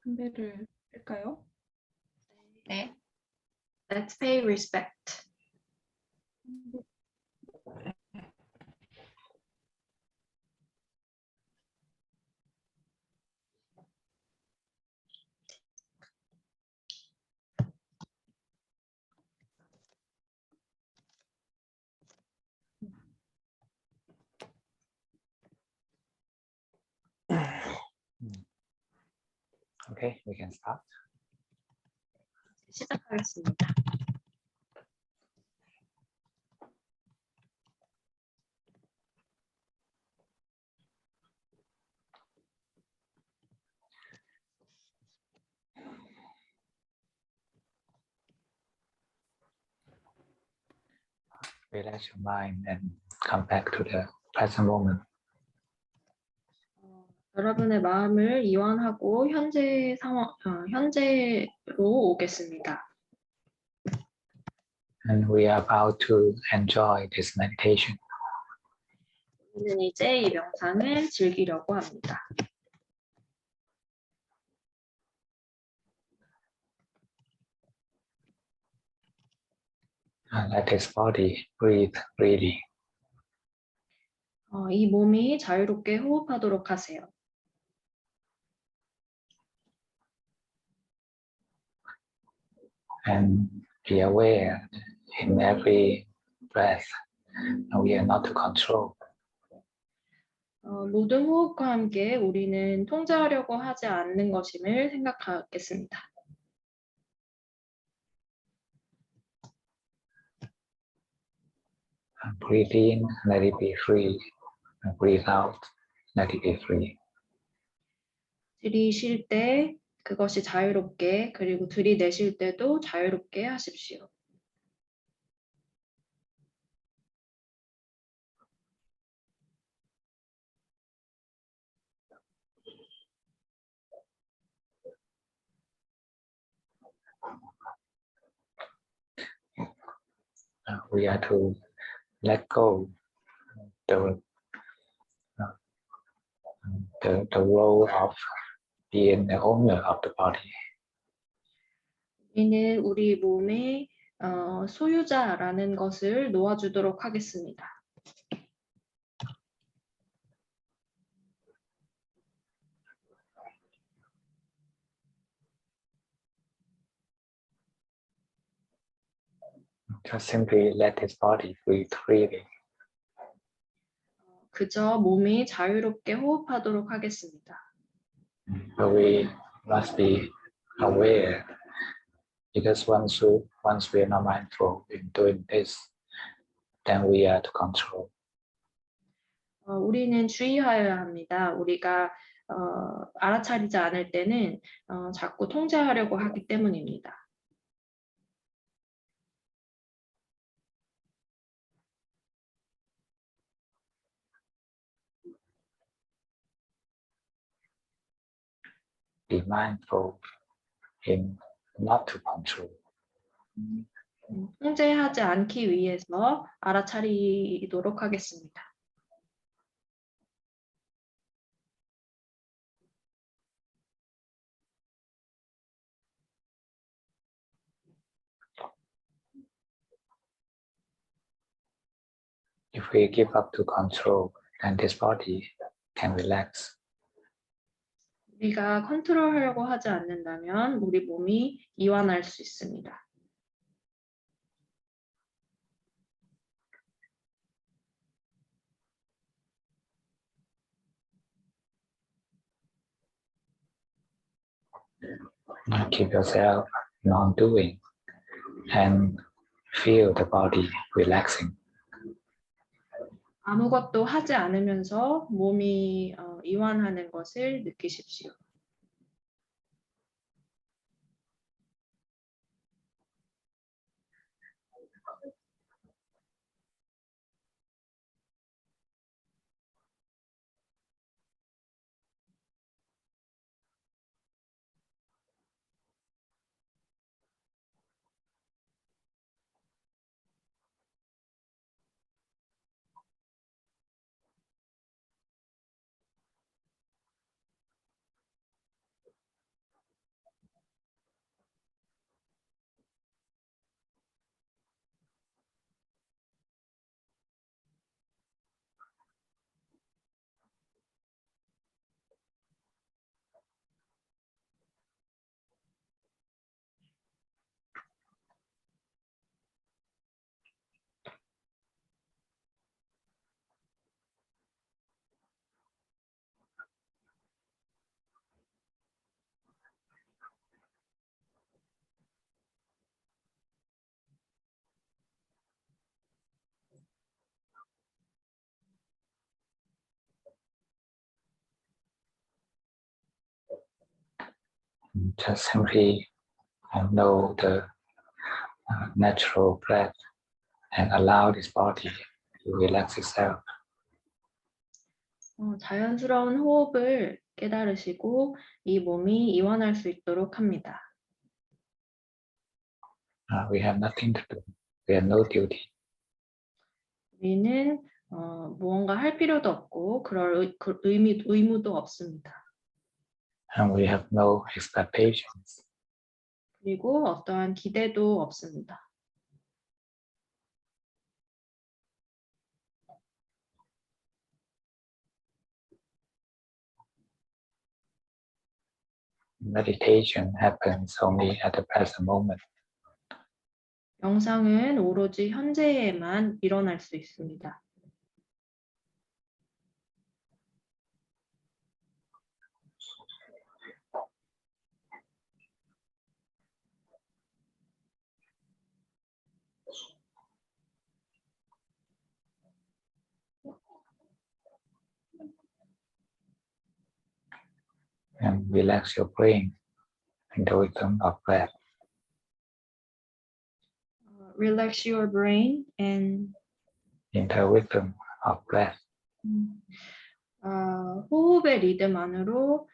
담배를 할까요? 네. Let's pay respect. Okay, we can start. 시작하겠습니다. Relax your mind and come back to the present moment. 여러분의 마음을 이완하고 현재 상황, 현재로 오겠습니다. And we are about to enjoy this meditation. 우리는 이제 이 명상을 즐기려고 합니다. And let this body breathe freely. 이 몸이 자유롭게 호흡하도록 하세요. And be aware in every breath. We are not to control. 모든 호흡과 함께 우리는 통제하려고 하지 않는 것임을 생각하겠습니다. And breathe in, let it be free. And breathe out, let it be free. 들이쉴 때 그것이 자유롭게, 그리고 들이내쉴 때도 자유롭게 하십시오. We are to let go the role of being the owner of the body. 우리는 우리 몸의 소유자라는 것을 놓아주도록 하겠습니다. Just simply let this body breathe freely. 그저 몸이 자유롭게 호흡하도록 하겠습니다. But we must be aware, because once we are not mindful in doing this, then we are to control. 우리는 주의하여야 합니다. 우리가 알아차리지 않을 때는 자꾸 통제하려고 하기 때문입니다. Be mindful in not to control. 통제하지 않기 위해서 알아차리도록 하겠습니다. If we give up to control, then this body can relax. 우리가 컨트롤하려고 하지 않는다면 우리 몸이 이완할 수 있습니다. Keep yourself non-doing and feel the body relaxing. 아무것도 하지 않으면서 몸이 이완하는 것을 느끼십시오. Just simply know the natural breath and allow this body to relax itself. 자연스러운 호흡을 깨달으시고 이 몸이 이완할 수 있도록 합니다. We have nothing to do. We have no duty. 우리는 무언가 할 필요도 없고 그럴 의무도 없습니다. And we have no expectations. 그리고 어떠한 기대도 없습니다. Meditation happens only at the present moment. 명상은 오로지 현재에만 일어날 수 있습니다. And relax your brain in the rhythm of breath. Relax your brain and In the rhythm of breath. 호흡의 리듬 안으로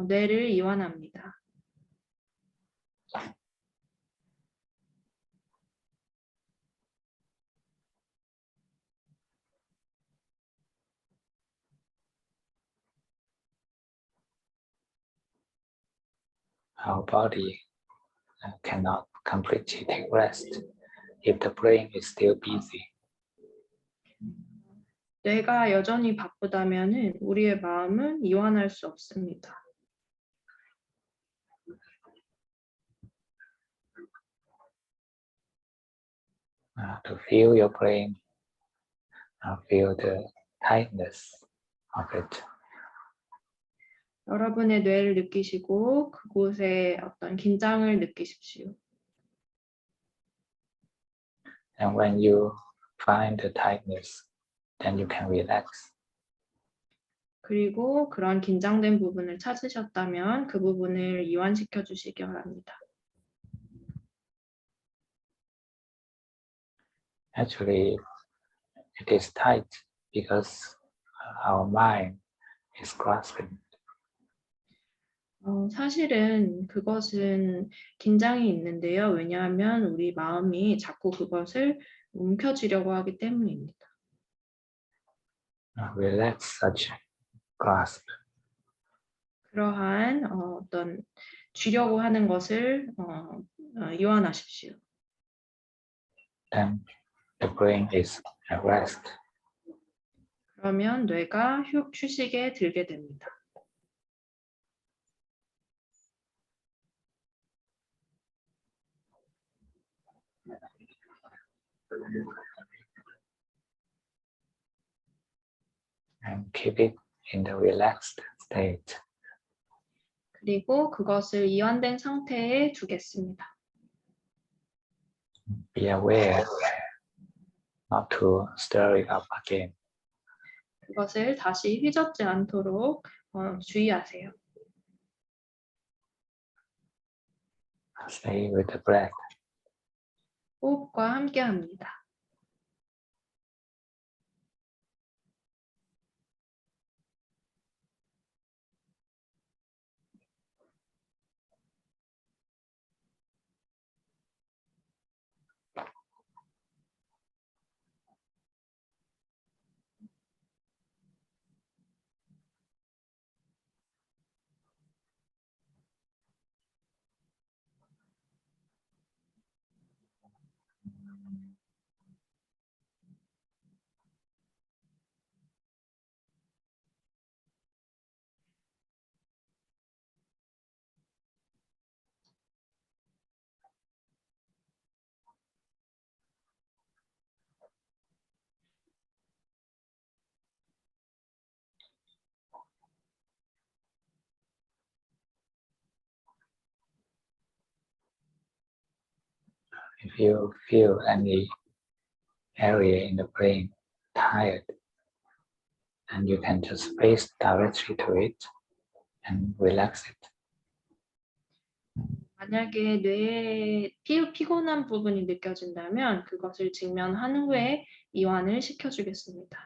뇌를 이완합니다. Our body cannot completely take rest if the brain is still busy. 뇌가 여전히 바쁘다면은 우리의 마음은 이완할 수 없습니다. To feel your brain, feel the tightness of it. 여러분의 뇌를 느끼시고 그곳에 어떤 긴장을 느끼십시오. And when you find the tightness, then you can relax. 그리고 그런 긴장된 부분을 찾으셨다면 그 부분을 이완시켜 주시기 바랍니다. Actually, it is tight because our mind is grasping. 사실은 그것은 긴장이 있는데요. 왜냐하면 우리 마음이 자꾸 그것을 움켜쥐려고 하기 때문입니다. Relax such grasp. 그러한 어떤 쥐려고 하는 것을 이완하십시오. Then the brain is at rest. 그러면 뇌가 휴식에 들게 됩니다. And keep it in the relaxed state. 그리고 그것을 이완된 상태에 두겠습니다. Be aware not to stir it up again. 그것을 다시 휘젓지 않도록 주의하세요. Stay with the breath. 호흡과 함께합니다. If you feel any area in the brain tired, and you can just face directly to it and relax it. 만약에 뇌에 피곤한 부분이 느껴진다면 그것을 직면한 후에 이완을 시켜주겠습니다.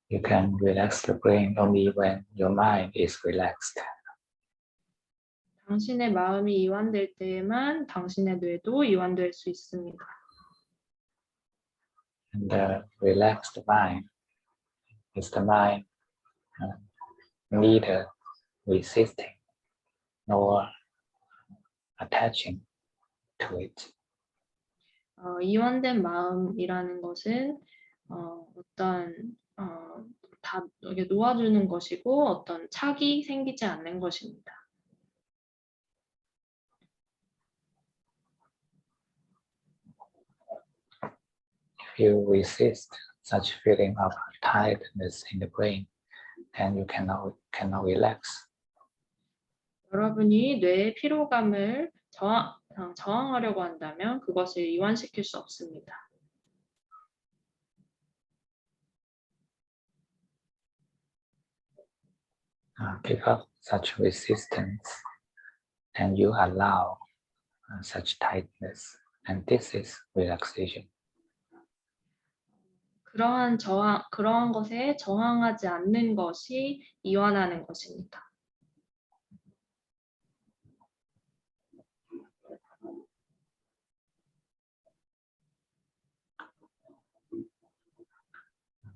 You can relax the brain only when your mind is relaxed. 당신의 마음이 이완될 때에만 당신의 뇌도 이완될 수 있습니다. And the relaxed mind is the mind neither resisting nor attaching to it. 이완된 마음이라는 것은 다 이렇게 놓아주는 것이고 어떤 착이 생기지 않는 것입니다. If you resist such feeling of tiredness in the brain, then you cannot relax. 여러분이 뇌의 피로감을 저항하려고 한다면 그것을 이완시킬 수 없습니다. Give up such resistance and you allow such tightness, and this is relaxation. 그러한 것에 저항하지 않는 것이 이완하는 것입니다.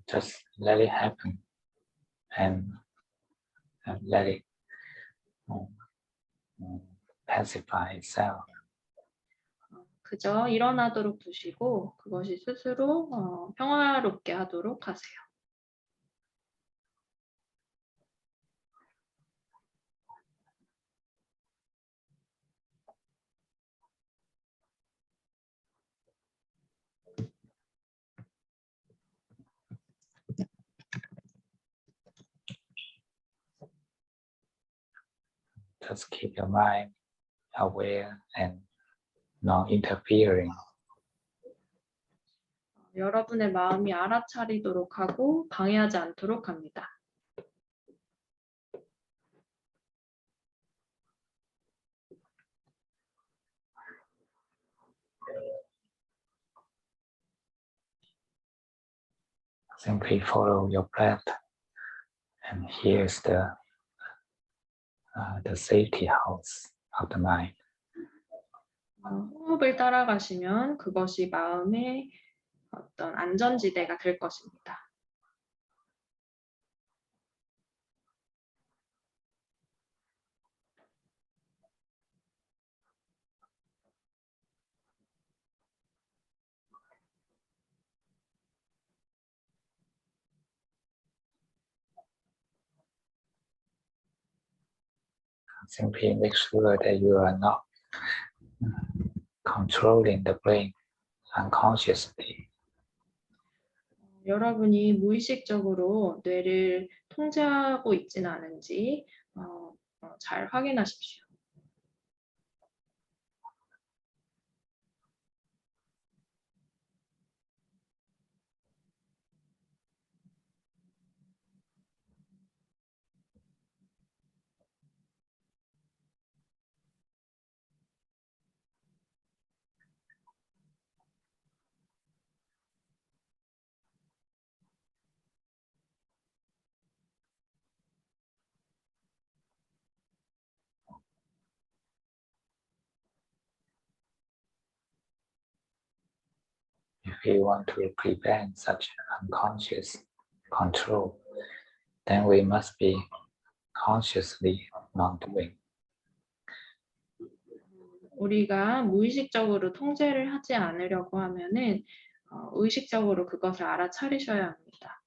Just let it happen and let it pacify itself. 그저 일어나도록 두시고 그것이 스스로 평화롭게 하도록 하세요. Just keep your mind aware and non-interfering. 여러분의 마음이 알아차리도록 하고 방해하지 않도록 합니다. Simply follow your breath, and here's the safety house of the mind. 호흡을 따라가시면 그것이 마음의 어떤 안전지대가 될 것입니다. Simply make sure that you are not controlling the brain unconsciously. 여러분이 무의식적으로 뇌를 통제하고 있지는 않은지 잘 확인하십시오. If you want to prevent such unconscious control, then we must be consciously not doing. 우리가 무의식적으로 통제를 하지 않으려고 하면은 의식적으로 그것을 알아차리셔야 합니다.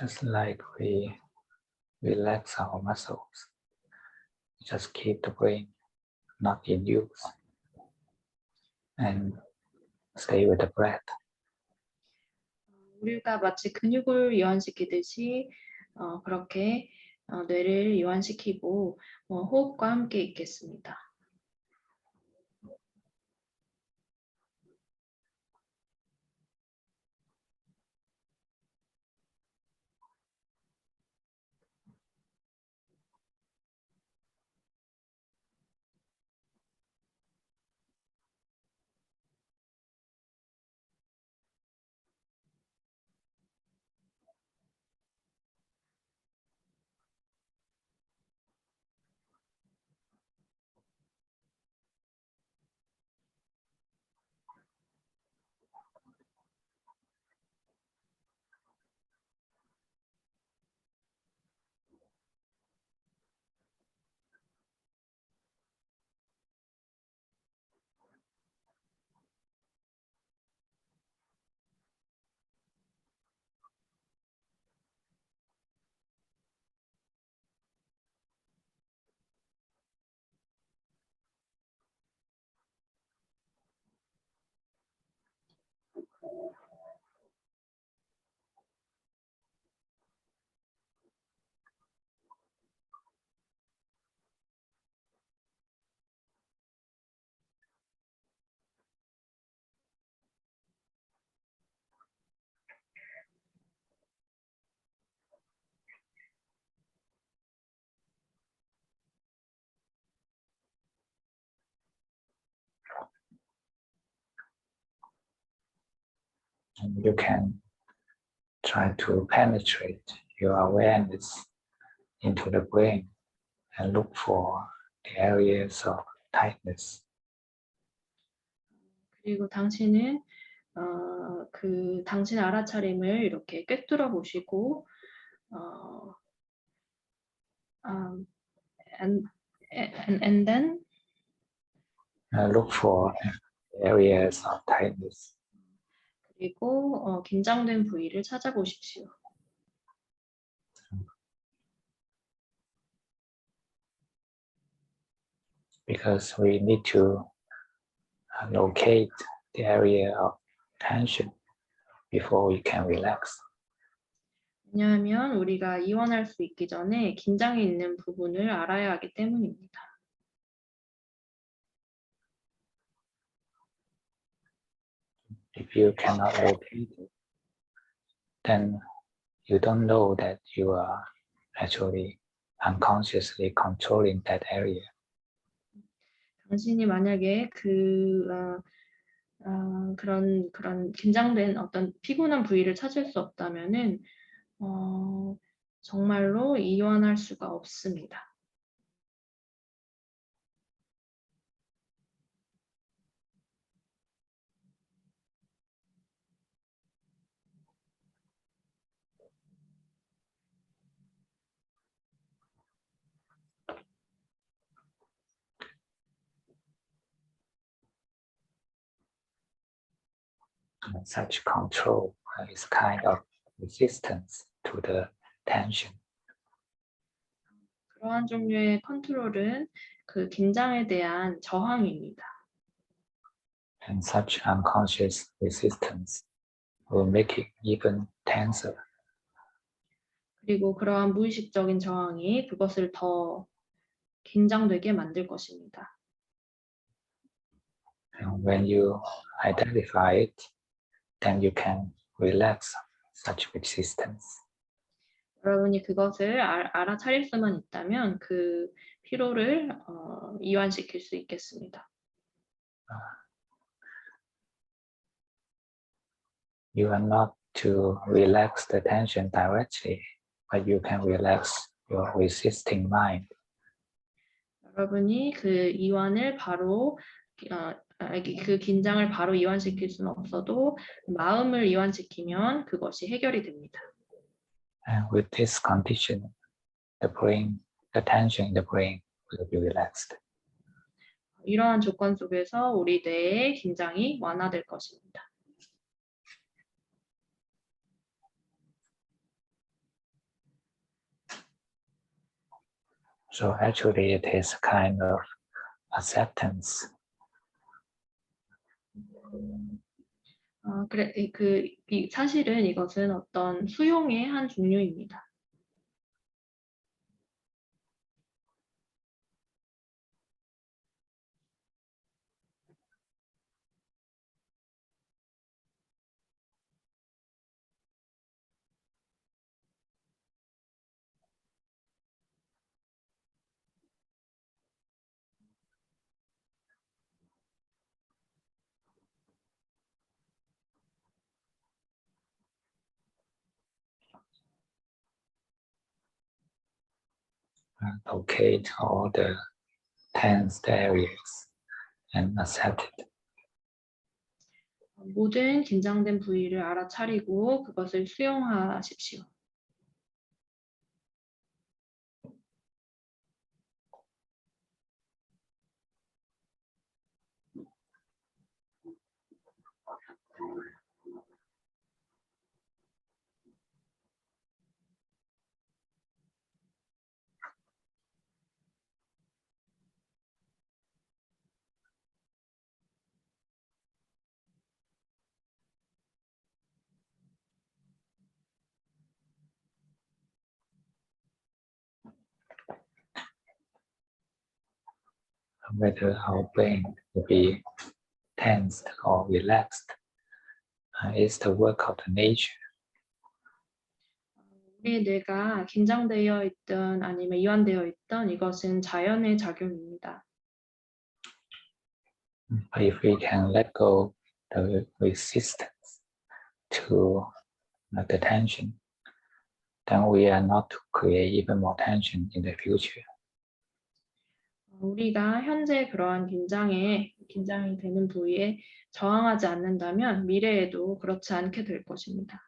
just like we relax our muscles, just keep the brain not in use and stay with the breath. 우리가 마치 근육을 이완시키듯이 그렇게 뇌를 이완시키고 호흡과 함께 있겠습니다. And you can try to penetrate your awareness into the brain and look for the areas of tightness. 그리고 당신은 그 당신의 알아차림을 이렇게 꿰뚫어 보시고 and then Look for areas of tightness. 그리고 긴장된 부위를 찾아보십시오. Because we need to locate the area of tension before we can relax. 왜냐하면 우리가 이완할 수 있기 전에 긴장이 있는 부분을 알아야 하기 때문입니다. If you cannot locate it, then you don't know that you are actually unconsciously controlling that area. 당신이 만약에 그런 긴장된 어떤 피곤한 부위를 찾을 수 없다면은 정말로 이완할 수가 없습니다. Such control is kind of resistance to the tension. 그러한 종류의 컨트롤은 그 긴장에 대한 저항입니다. And such unconscious resistance will make it even tenser. 그리고 그러한 무의식적인 저항이 그것을 더 긴장되게 만들 것입니다. And when you identify it, then you can relax such resistance. 여러분이 그것을 알아차릴 수만 있다면 그 피로를 이완시킬 수 있겠습니다. You are not to relax the tension directly, but you can relax your resisting mind. 여러분이 그 이완을 바로 그 긴장을 바로 이완시킬 수는 없어도 마음을 이완시키면 그것이 해결이 됩니다. And with this condition, the tension in the brain will be relaxed. 이러한 조건 속에서 우리 뇌의 긴장이 완화될 것입니다. So actually it is kind of acceptance. 사실은 이것은 어떤 수용의 한 종류입니다. Locate all the tensed areas and accept it. 모든 긴장된 부위를 알아차리고 그것을 수용하십시오. Whether our brain will be tensed or relaxed is the work of the nature. 우리의 뇌가 긴장되어 있든 아니면 이완되어 있든 이것은 자연의 작용입니다. But if we can let go the resistance to the tension, then we are not to create even more tension in the future. 우리가 현재 그러한 긴장이 되는 부위에 저항하지 않는다면 미래에도 그렇지 않게 될 것입니다.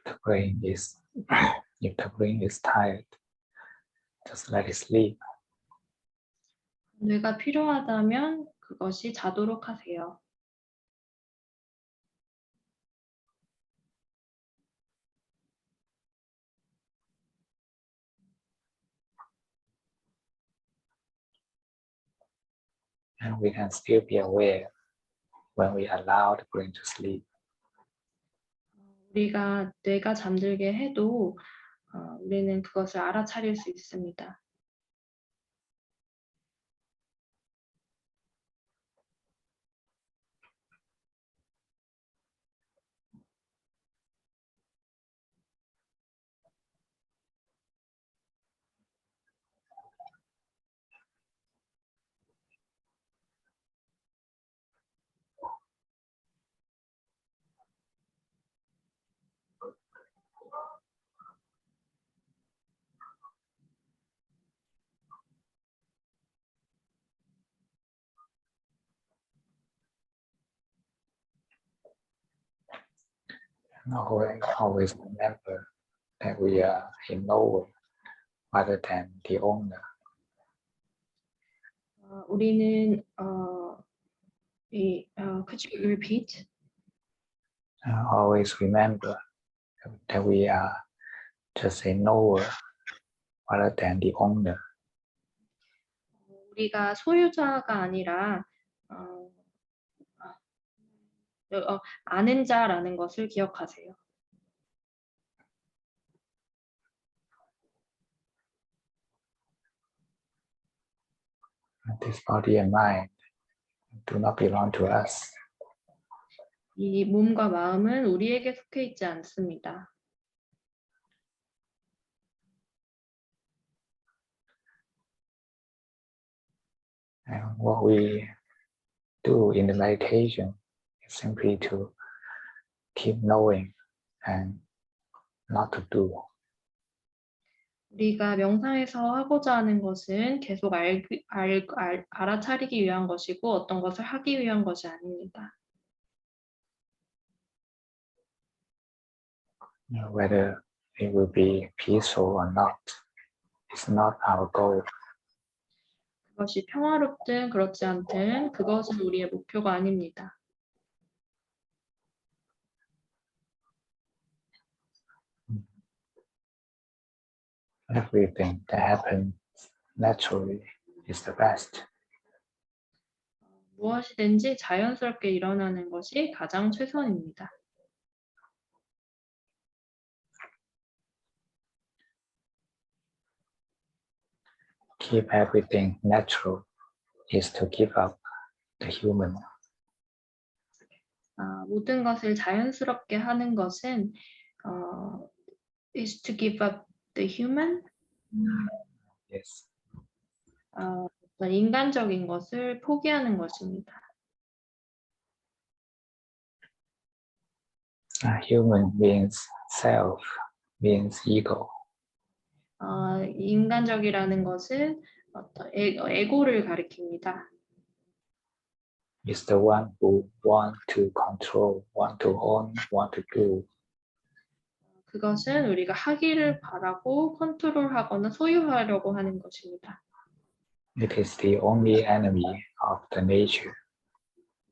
the brain is if the brain is tired, just let it sleep. 뇌가 필요하다면 그것이 자도록 하세요. And we can still be aware when we allow the brain to sleep. 우리가 뇌가 잠들게 해도 우리는 그것을 알아차릴 수 있습니다. And always remember that we are a knower rather than the owner. 우리는 could you repeat? Always remember that we are just a knower rather than the owner. 우리가 소유자가 아니라 아는 자라는 것을 기억하세요. This body and mind do not belong to us. 이 몸과 마음은 우리에게 속해 있지 않습니다. And what we do in the meditation is simply to keep knowing and not to do. 우리가 명상에서 하고자 하는 것은 계속 알아차리기 위한 것이고 어떤 것을 하기 위한 것이 아닙니다. Whether it will be peaceful or not, it's not our goal. 그것이 평화롭든 그렇지 않든 그것은 우리의 목표가 아닙니다. Everything that happens naturally is the best. 무엇이든지 자연스럽게 일어나는 것이 가장 최선입니다. Keep everything natural is to give up the human. 모든 것을 자연스럽게 하는 것은 is to give up the human. Yes. 어떤 인간적인 것을 포기하는 것입니다. Human means self, means ego. 인간적이라는 것은 어떤 에고를 가리킵니다. Is the one who want to control, want to own, want to do. 그것은 우리가 하기를 바라고 컨트롤하거나 소유하려고 하는 것입니다. It is the only enemy of the nature.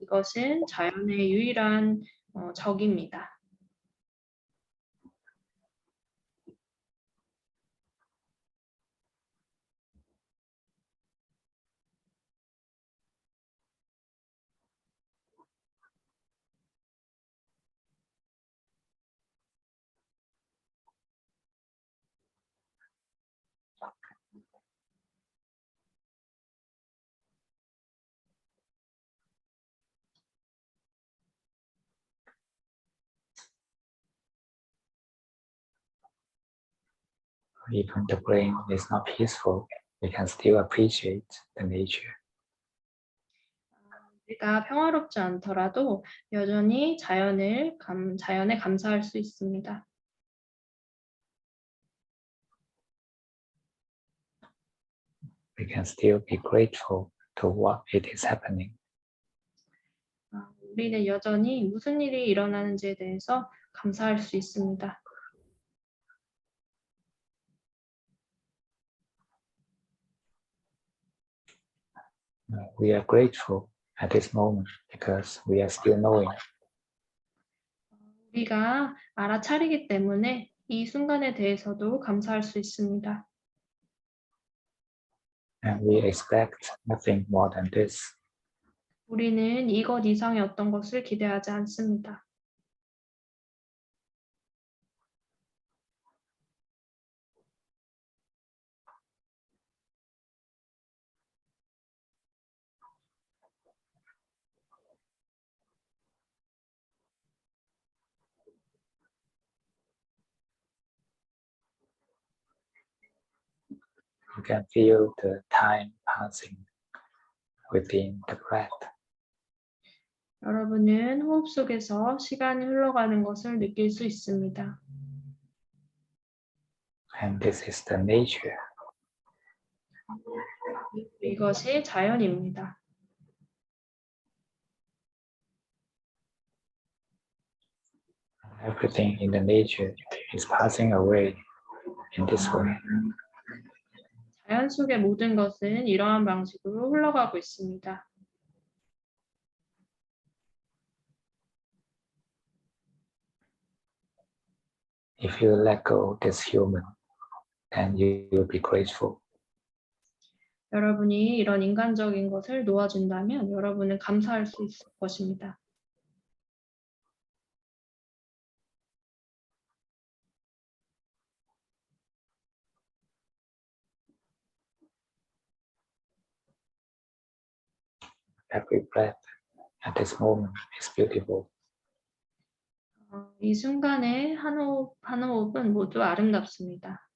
이것은 자연의 유일한 적입니다. Even the brain is not peaceful, we can still appreciate the nature. 우리가 평화롭지 않더라도 여전히 자연에 감사할 수 있습니다. We can still be grateful to what it is happening. 우리는 여전히 무슨 일이 일어나는지에 대해서 감사할 수 있습니다. we are grateful at this moment because we are still knowing. 우리가 알아차리기 때문에 이 순간에 대해서도 감사할 수 있습니다. And we expect nothing more than this. 우리는 이것 이상의 어떤 것을 기대하지 않습니다. You can feel the time passing within the breath. 여러분은 호흡 속에서 시간이 흘러가는 것을 느낄 수 있습니다. And this is the nature. 이것이 자연입니다. Everything in the nature is passing away in this way. 자연 속의 모든 것은 이러한 방식으로 흘러가고 있습니다. If you let go this human, then you will be grateful. 여러분이 이런 인간적인 것을 놓아준다면 여러분은 감사할 수 있을 것입니다. Every breath at this moment is beautiful. 이 순간에 한 호흡 한 호흡은 모두 아름답습니다.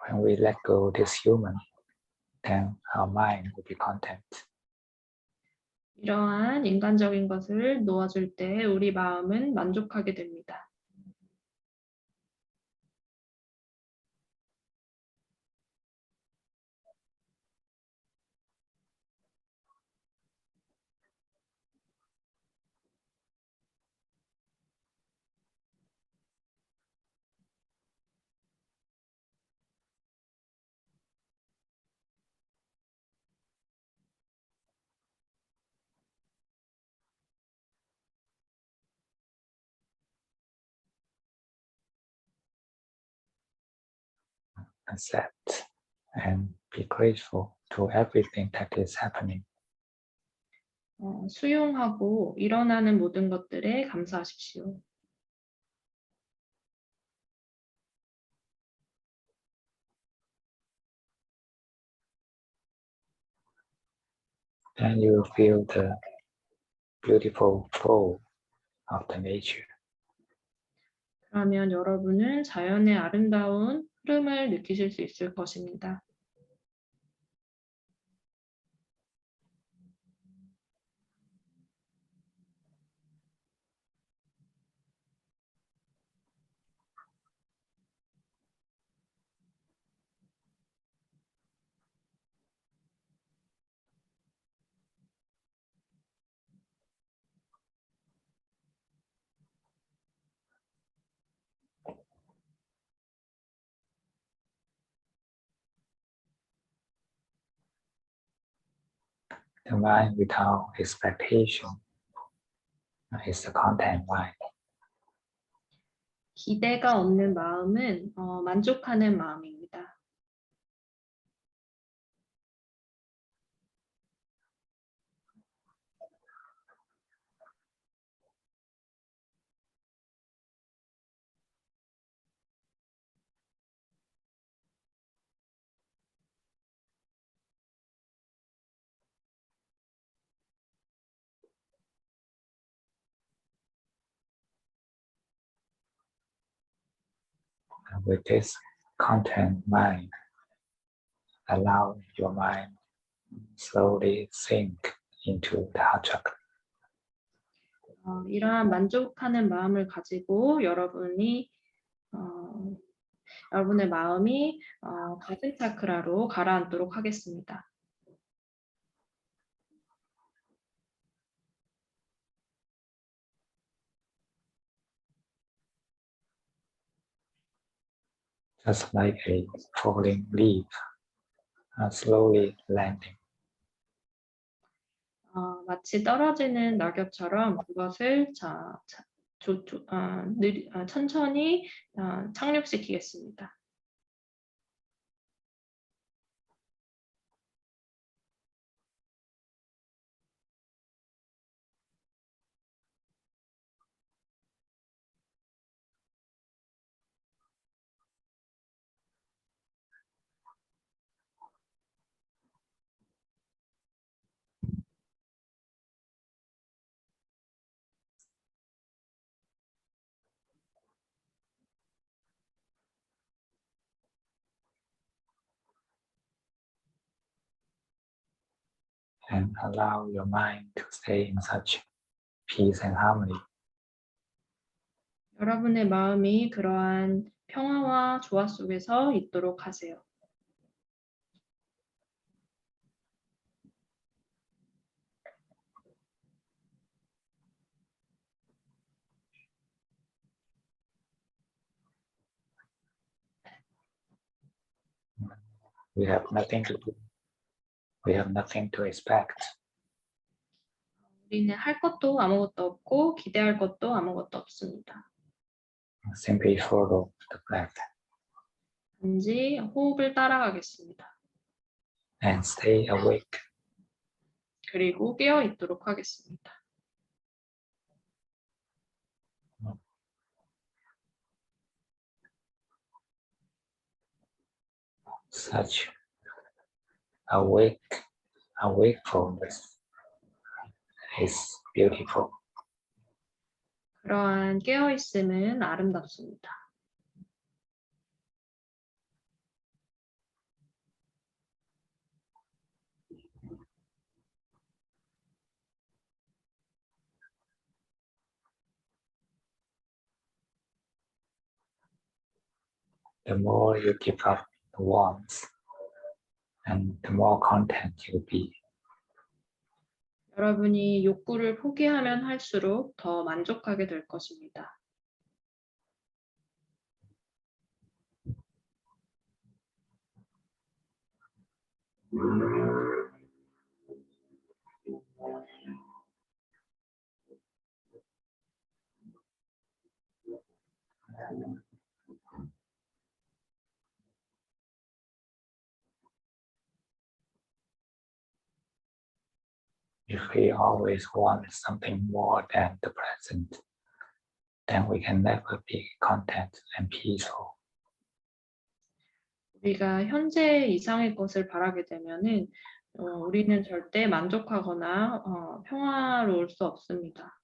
When we let go this human, then our mind will be content. 이러한 인간적인 것을 놓아줄 때 우리 마음은 만족하게 됩니다. Accept and be grateful to everything that is happening. 수용하고 일어나는 모든 것들에 감사하십시오. Then you will feel the beautiful flow of the nature. 그러면 여러분은 자연의 아름다운 흐름을 느끼실 수 있을 것입니다. The mind without expectation is the content mind. 기대가 없는 마음은 만족하는 마음입니다. And with this content mind, allow your mind slowly sink into the heart chakra. 이러한 만족하는 마음을 가지고 여러분의 마음이 가슴 차크라로 가라앉도록 하겠습니다. just like a falling leaf, slowly landing. 마치 떨어지는 낙엽처럼 그것을 천천히 착륙시키겠습니다. And allow your mind to stay in such peace and harmony. 여러분의 마음이 그러한 평화와 조화 속에서 있도록 하세요. We have nothing to do. We have nothing to expect. 우리는 할 것도 아무것도 없고 기대할 것도 아무것도 없습니다. Simply follow the breath 단지 호흡을 따라가겠습니다. and stay awake. 그리고 깨어 있도록 하겠습니다. Such awakefulness is beautiful. 그러한 깨어 있음은 아름답습니다. The more you give up the wants, and the more content you'll be. 여러분이 욕구를 포기하면 할수록 더 만족하게 될 것입니다. If we always want something more than the present, then we can never be content and peaceful. 우리가 현재 이상의 것을 바라게 되면은 우리는 절대 만족하거나 평화로울 수 없습니다.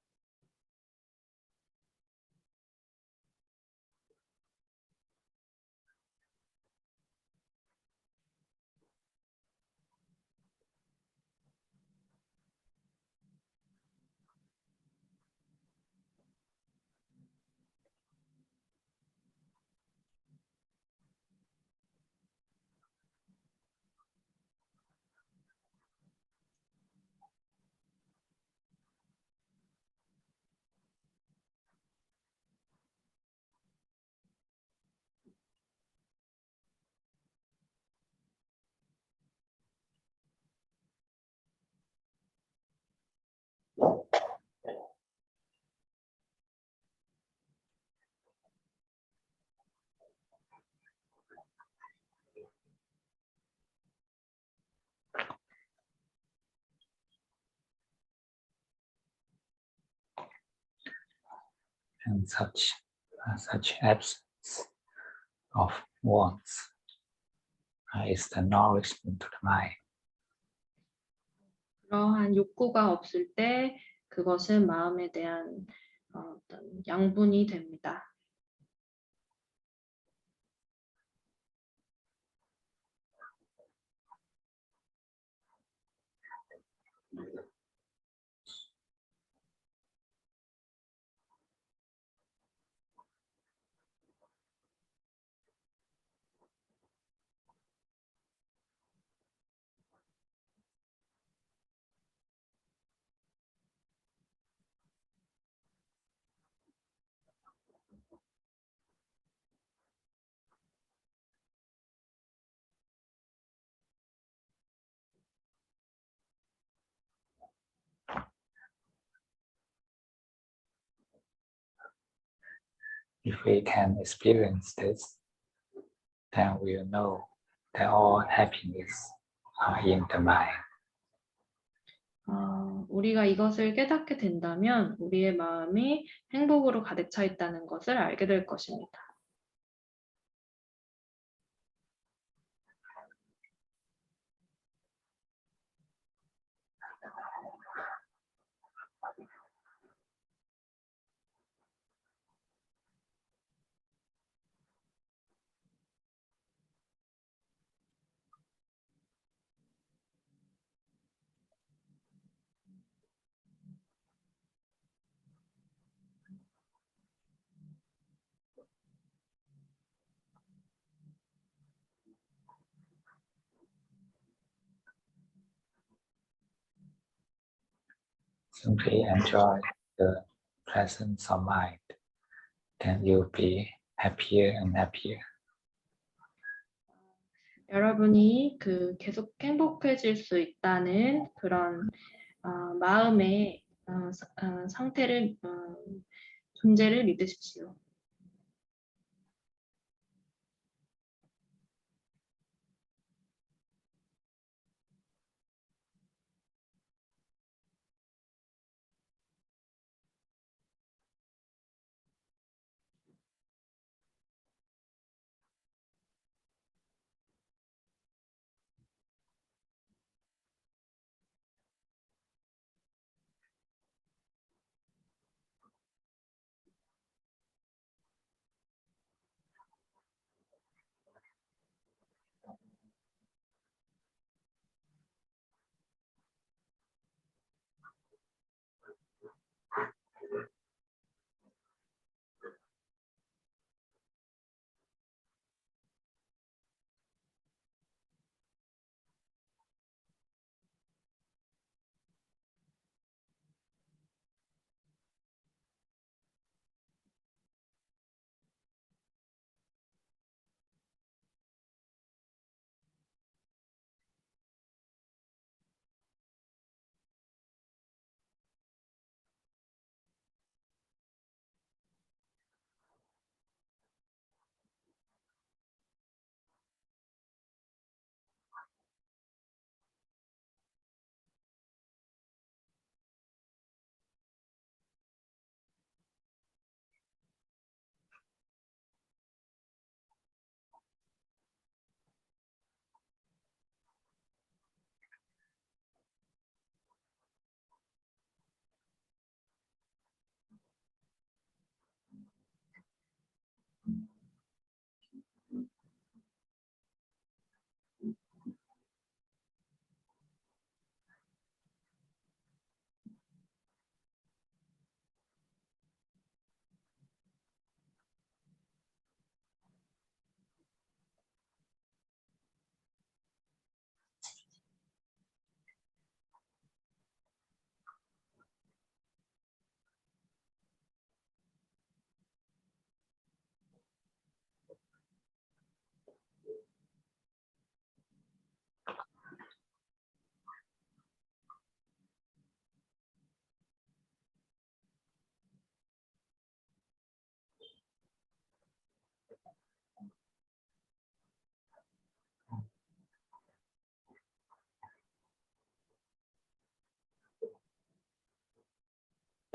And such absence of wants is the nourishment to the mind. 그러한 욕구가 없을 때 그것은 마음에 대한 어떤 양분이 됩니다. If we can experience this, then we'll know that all happiness are in the mind. 우리가 이것을 깨닫게 된다면 우리의 마음이 행복으로 가득 차 있다는 것을 알게 될 것입니다. Simply enjoy the presence of mind, then you'll be happier and happier. 여러분이 계속 행복해질 수 있다는 그런 마음의 상태를 존재를 믿으십시오.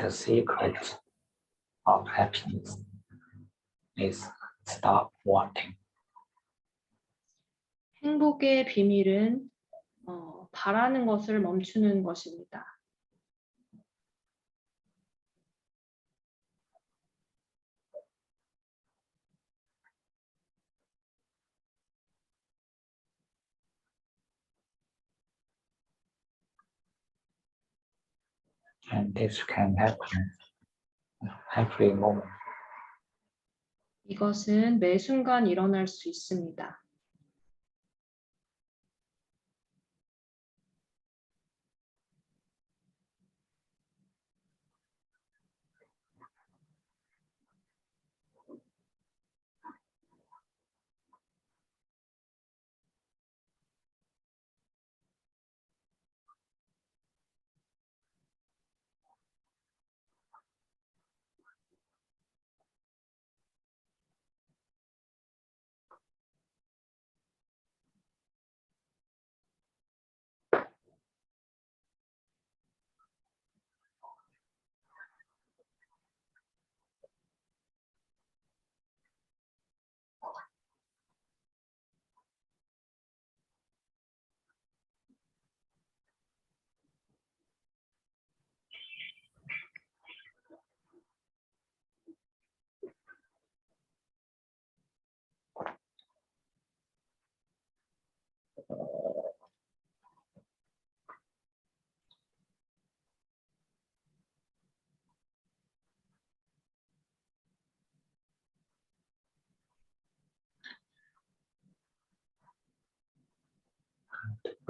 The secret of happiness is stop wanting. 행복의 비밀은 바라는 것을 멈추는 것입니다. And this can happen every moment. 이것은 매 순간 일어날 수 있습니다.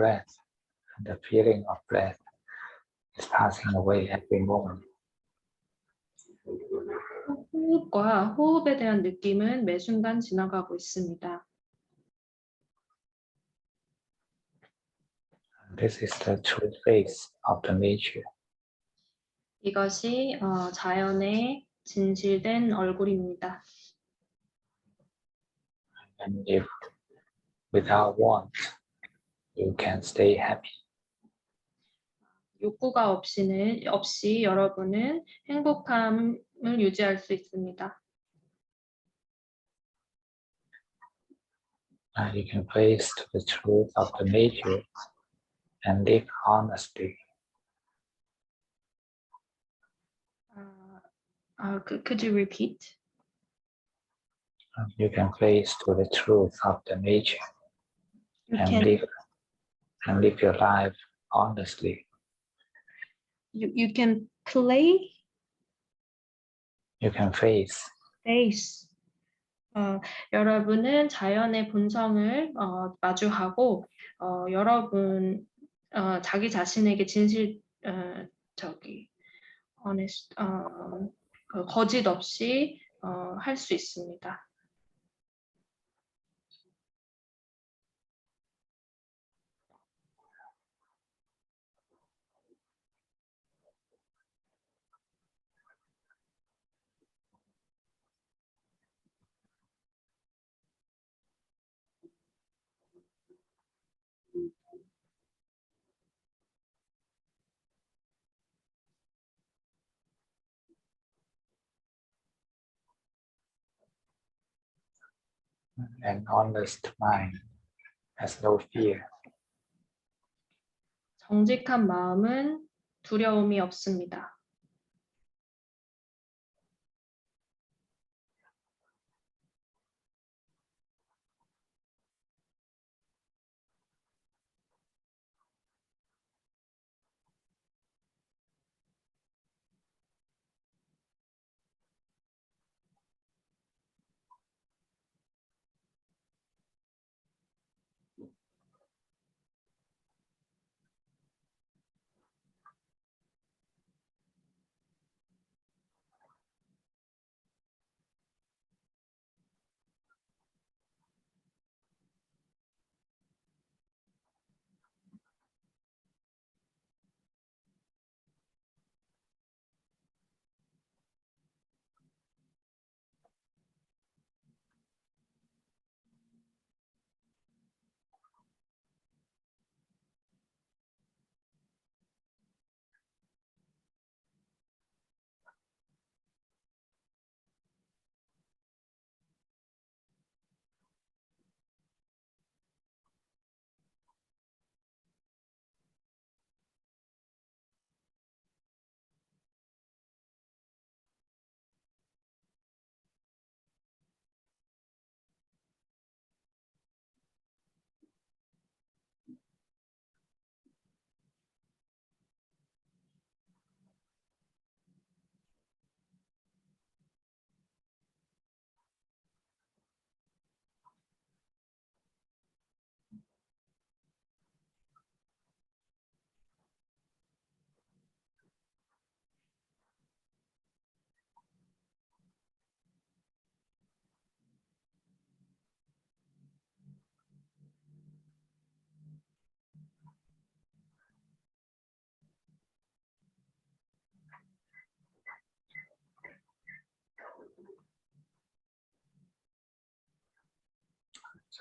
breath, and the feeling of breath is passing away every moment. 호흡과 호흡에 대한 느낌은 매 순간 지나가고 있습니다. This is the true face of the nature. 이것이 자연의 진실된 얼굴입니다. And if without want, you can stay happy. 욕구가 없이 여러분은 행복함을 유지할 수 있습니다. You can face to the truth of the nature and live honestly. Could you repeat? You can face to the truth of the nature and live your life honestly. You can play. You can face. 여러분은 자연의 본성을 마주하고 여러분 자기 자신에게 거짓 없이 할 수 있습니다. An honest mind has no fear. 정직한 마음은 두려움이 없습니다.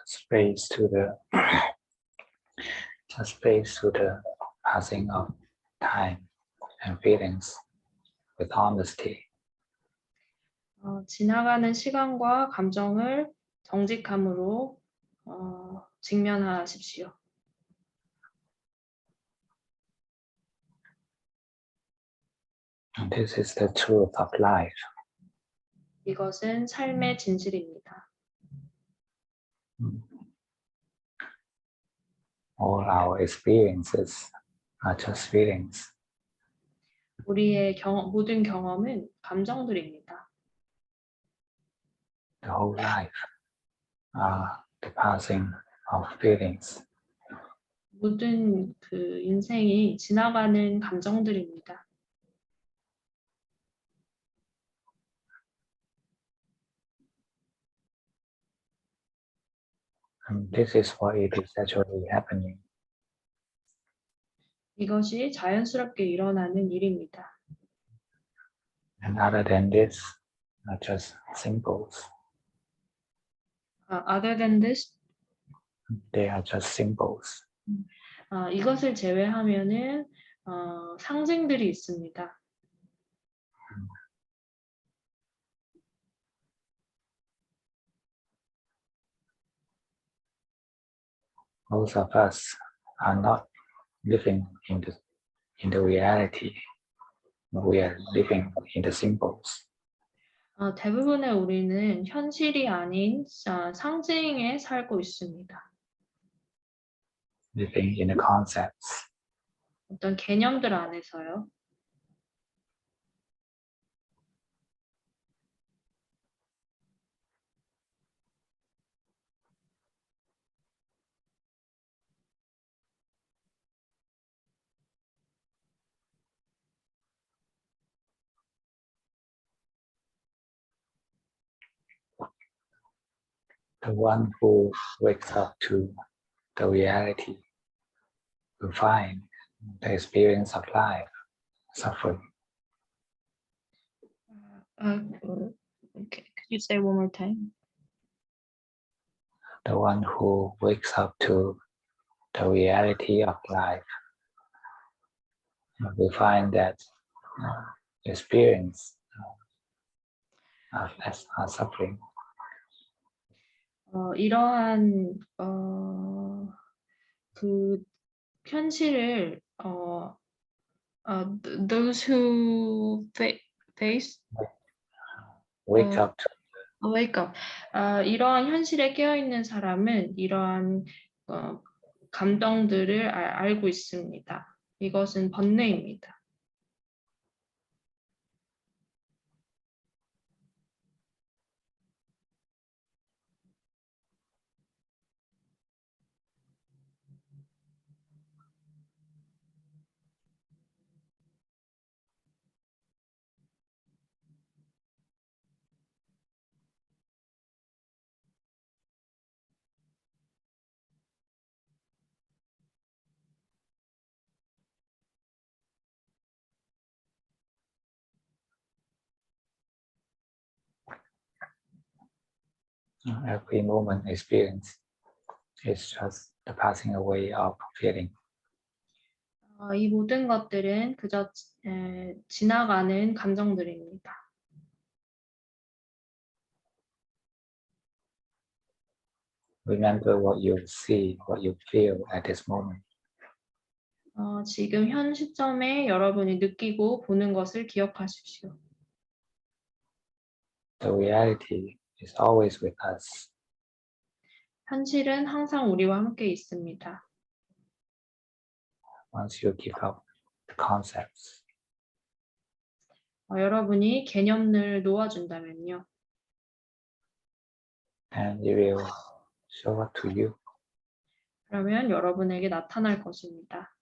Space to the passing of time and feelings with honesty. 지나가는 시간과 감정을 정직함으로 직면하십시오. And this is the truth of life. 이것은 삶의 진실입니다. All our experiences are just feelings. 우리의 모든 경험은 감정들입니다. The whole life are the passing of feelings. 모든 그 인생이 지나가는 감정들입니다. And this is what it is actually happening. 이것이 자연스럽게 일어나는 일입니다. And other than this, are just symbols. Other than this, They are just symbols. 이것을 제외하면은 상징들이 있습니다. Most of us are not living in the reality. We are living in the symbols. 대부분의 우리는 현실이 아닌 상징에 살고 있습니다. Living in the concepts. 어떤 개념들 안에서요. The one who wakes up to the reality will find the experience of life, suffering. Okay. Could you say one more time? The one who wakes up to the reality of life will find that experience of suffering. 이러한 그 현실을 those who face Wake up to wake up. 이러한 현실에 깨어 있는 사람은 이러한 감정들을 알고 있습니다. 이것은 번뇌입니다. every moment experience is just the passing away of feeling. 이 모든 것들은 그저 지나가는 감정들입니다. Remember what you see, what you feel at this moment. 지금 현 시점에 여러분이 느끼고 보는 것을 기억하십시오. The reality is always with us. 현실은 항상 우리와 함께 있습니다. Once you give up the concepts, 여러분이 개념을 놓아준다면요. then it will show up to you. 그러면 여러분에게 나타날 것입니다.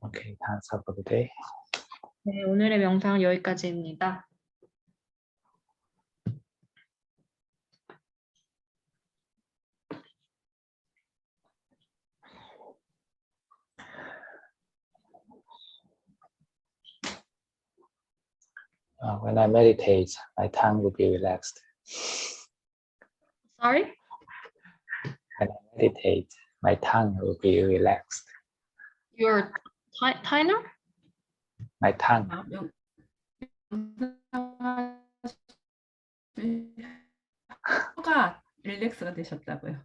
Okay, that's all for today. 네, 오늘의 명상은 여기까지입니다. When I meditate, my tongue will be relaxed. Sorry? When I meditate, my tongue will be relaxed. Your timer? My tongue. 혀가 릴렉스가 되셨다고요.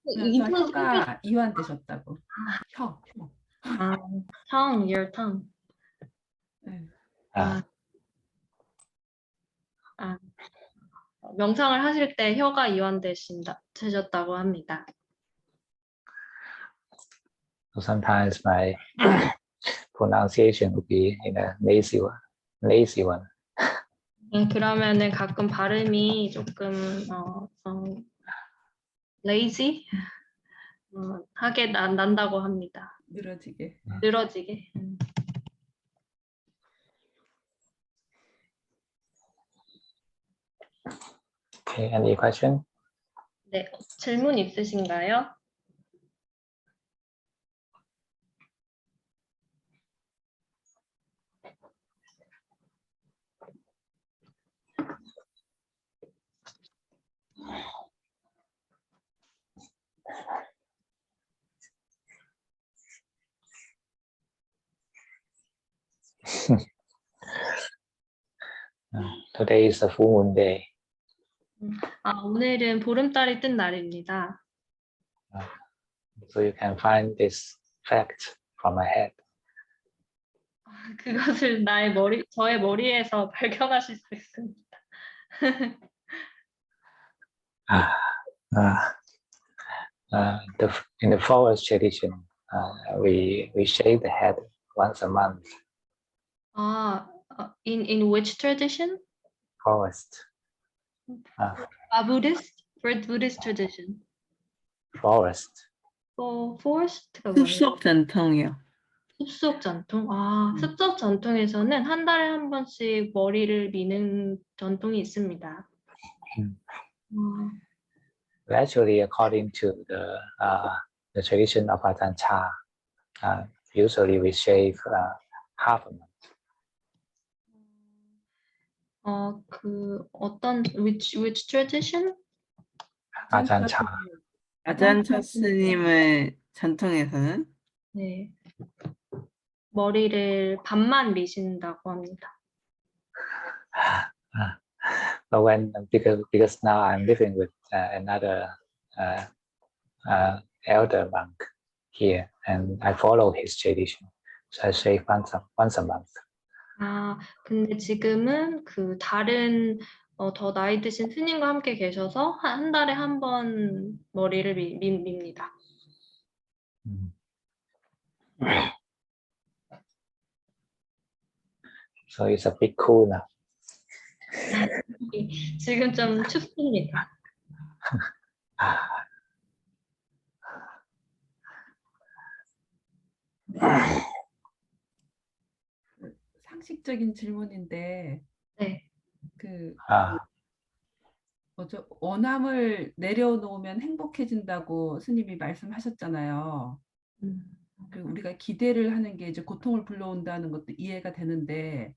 인터넷 혀가 이완되셨다고. 혀. tongue, your tongue. 네. 명상을 하실 때 혀가 이완되셨다고 합니다. So sometimes my pronunciation will be in a nasal lazy one. 그러면은 가끔 발음이 조금 lazy 하게 난다고 합니다. 늘어지게. 늘어지게. Okay, any question? 네, 질문 있으신가요? Today is a full moon day. 오늘은 보름달이 뜬 날입니다. So you can find this fact from my head. 그것을 저의 머리에서 발견하실 수 있습니다. In the forest tradition, we shave the head once a month. In which tradition? Forest. Buddhist? For Buddhist tradition. Forest. Forest가 뭐예요? 숲속 전통이요. 숲속 전통? 숲속 전통에서는 한 달에 한 번씩 머리를 미는 전통이 있습니다. Actually, according to the tradition of Ajahn usually we shave half a month. Which tradition? Ajahn 아잔차 스님의 전통에서는 네. 머리를 반만 미신다고 합니다. But because now I'm living with another elder monk here, and I follow his tradition, so I shave once a month. 근데 지금은 그 다른 더 나이 드신 스님과 함께 계셔서 한 달에 한 번 머리를 밉니다. So it's a bit cool now. 지금 좀 춥습니다. 상식적인 질문인데 네. 원함을 내려놓으면 행복해진다고 스님이 말씀하셨잖아요. 그리고 우리가 기대를 하는 게 이제 고통을 불러온다는 것도 이해가 되는데,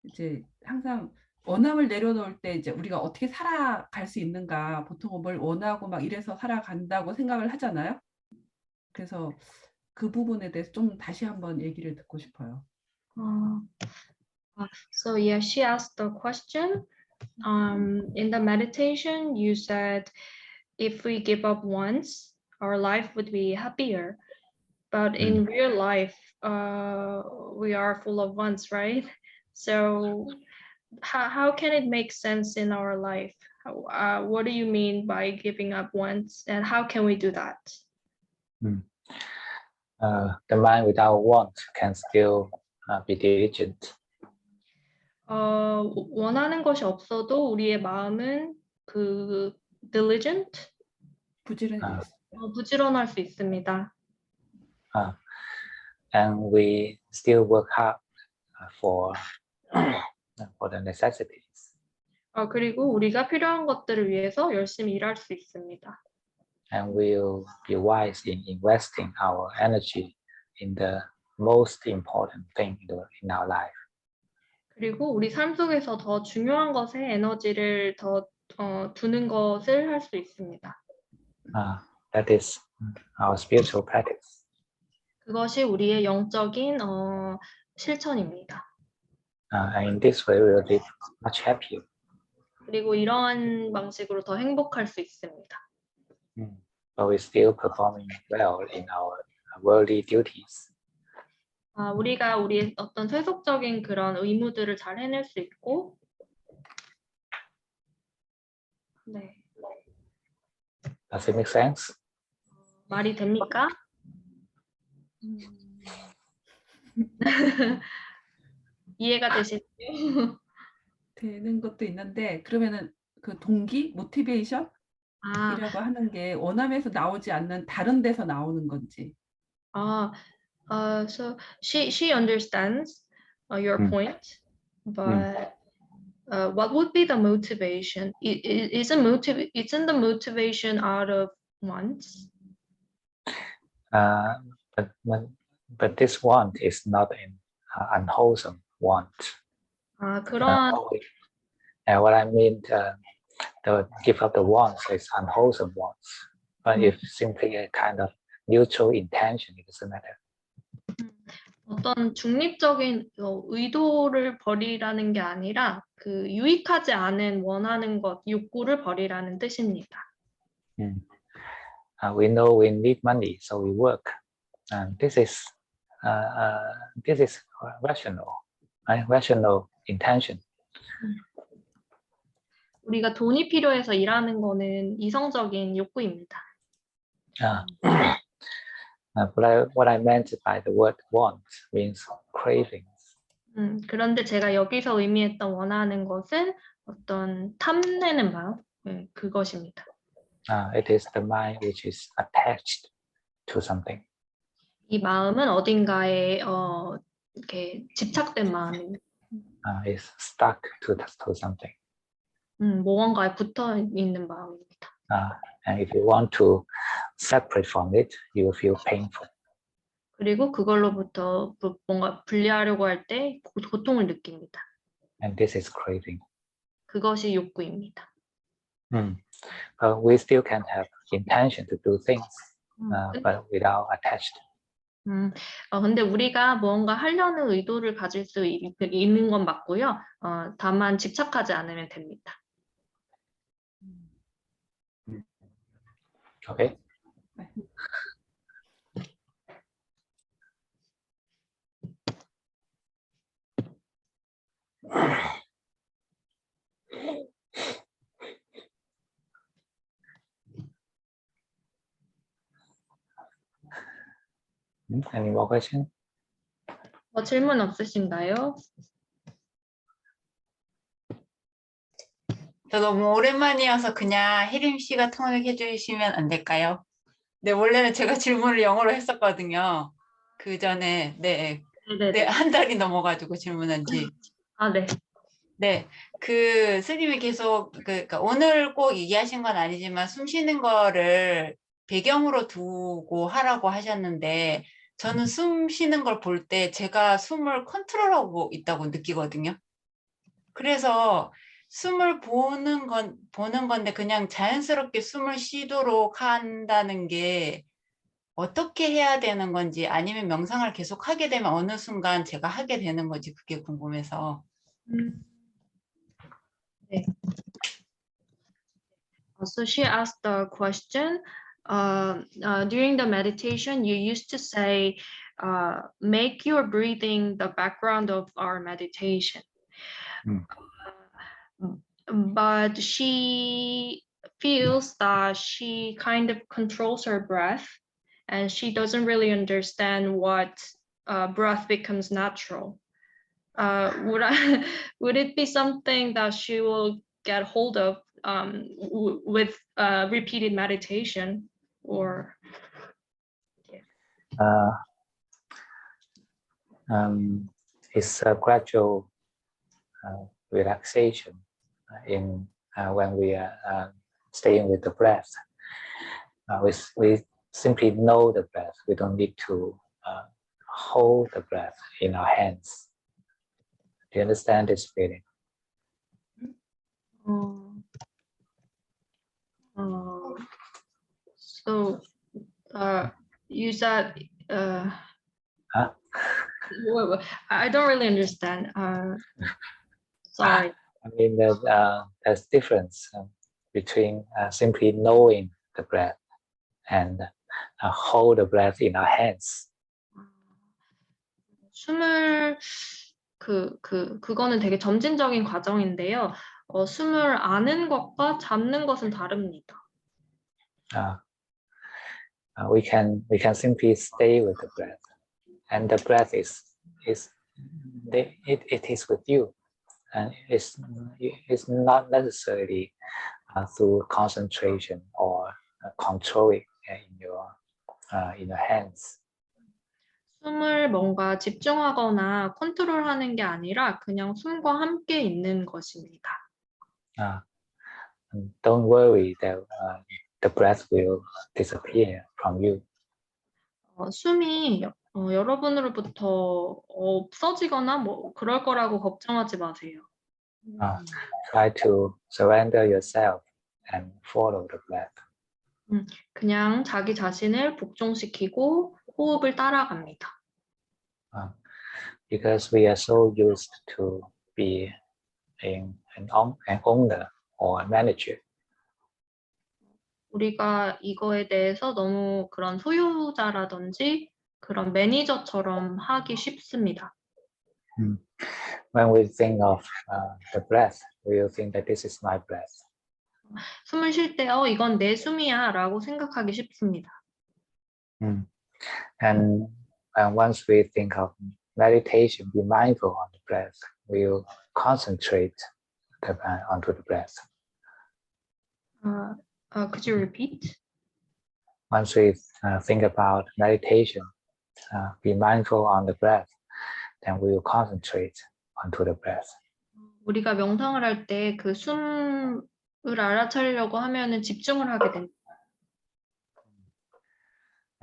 이제 항상 원함을 내려놓을 때 이제 우리가 어떻게 살아갈 수 있는가, 보통 뭘 원하고 막 이래서 살아간다고 생각을 하잖아요. 그래서 그 부분에 대해서 좀 다시 한번 얘기를 듣고 싶어요. So yeah, she asked the question. In the meditation, you said if we give up once, our life would be happier. But in real life, we are full of wants, right? So how can it make sense in our life? What do you mean by giving up wants, and how can we do that? The mind without want can still be diligent. 원하는 것이 없어도 우리의 마음은 diligent, 부지런할 수 있습니다. And we still work hard for the necessities. 그리고 우리가 필요한 것들을 위해서 열심히 일할 수 있습니다. And we'll be wise in investing our energy in the most important thing in our life. 그리고 우리 삶 속에서 더 중요한 것에 에너지를 더 두는 것을 할 수 있습니다. That is our spiritual practice. 그것이 우리의 영적인 실천입니다. And in this way, we will live much happier. 그리고 이러한 방식으로 더 행복할 수 있습니다. But we're still performing well in our worldly duties. 우리가 우리의 어떤 세속적인 그런 의무들을 잘 해낼 수 있고, 네. Does it make sense? 말이 됩니까? 이해가 되시나요? 되는 것도 있는데 그러면은 그 동기, 모티베이션이라고 아, 하는 게 원함에서 나오지 않는 다른 데서 나오는 건지. 아, so she understands your point, but what would be the motivation? Isn't the motivation out of wants? Uh, but this want is not an unwholesome want. 그런 What I mean, the give up the wants is unwholesome wants. But if simply a kind of neutral intention, it doesn't matter. 어떤 중립적인 의도를 버리라는 게 아니라 그 유익하지 않은 원하는 것, 욕구를 버리라는 뜻입니다. We know we need money, so we work. This is rational, right? Rational intention. 우리가 돈이 필요해서 일하는 거는 이성적인 욕구입니다. But what I meant by the word want means cravings. 그런데 제가 여기서 의미했던 원하는 것은 어떤 탐내는 마음, 그것입니다. It is the mind which is attached to something. 이 마음은 어딘가에 이렇게 집착된 마음입니다. Is stuck to something. 무언가에 붙어 있는 마음입니다. And if you want to separate from it, you will feel painful. 그리고 그걸로부터 뭔가 분리하려고 할 때 고통을 느낍니다. And this is craving. 그것이 욕구입니다. We still can have intention to do things, but without attached. 근데 우리가 뭔가 하려는 의도를 가질 수 있는 건 맞고요. 다만 집착하지 않으면 됩니다. Okay. Any more questions? 질문 없으신가요? 저 너무 오랜만이어서 그냥 혜림 씨가 통역해 주시면 안 될까요? 네, 원래는 제가 질문을 영어로 했었거든요. 그 전에, 네, 한 달이 넘어가지고 질문한 지. 네. 네, 그 스님이 계속 그러니까 오늘 꼭 얘기하신 건 아니지만 숨 쉬는 거를 배경으로 두고 하라고 하셨는데 저는 숨 쉬는 걸 볼 때 제가 숨을 컨트롤하고 있다고 느끼거든요. 그래서 숨을 보는 건데 그냥 자연스럽게 숨을 쉬도록 한다는 게 어떻게 해야 되는 건지 아니면 명상을 계속 하게 되면 어느 순간 제가 하게 되는 건지 그게 궁금해서. 네. So she asked the question, during the meditation, you used to say, make your breathing the background of our meditation. But she feels that she kind of controls her breath and she doesn't really understand what breath becomes natural. Would it be something that she will get hold of with repeated meditation, or? It's a gradual relaxation in when we are staying with the breath. We simply know the breath. We don't need to hold the breath in our hands. Do you understand this feeling? So you said I don't really understand. Sorry. I mean that there's difference between simply knowing the breath and hold the breath in our hands. 숨을 그거는 되게 점진적인 과정인데요. 숨을 아는 것과 잡는 것은 다릅니다. We can simply stay with the breath, and the breath is it is with you, and it's not necessarily through concentration or controlling in your hands. 숨을 뭔가 집중하거나 컨트롤하는 게 아니라 그냥 숨과 함께 있는 것입니다. Don't worry that the breath will disappear from you. 숨이 여러분으로부터 없어지거나 뭐 그럴 거라고 걱정하지 마세요. Try to surrender yourself and follow the breath. 그냥 자기 자신을 복종시키고 호흡을 따라갑니다. Because we are so used to be an owner or a manager. 우리가 이거에 대해서 너무 그런 소유자라든지 그런 매니저처럼 하기 쉽습니다. When we think of the breath, we will think that this is my breath. 숨을 쉴 때 이건 내 숨이야 라고 생각하기 쉽습니다. And once we think of meditation, be mindful on the breath, we will concentrate onto the breath. Could you repeat? Once we think about meditation, be mindful on the breath, then we will concentrate onto the breath. 우리가 명상을 할 때 그 숨을 알아차리려고 하면은 집중을 하게 됩니다.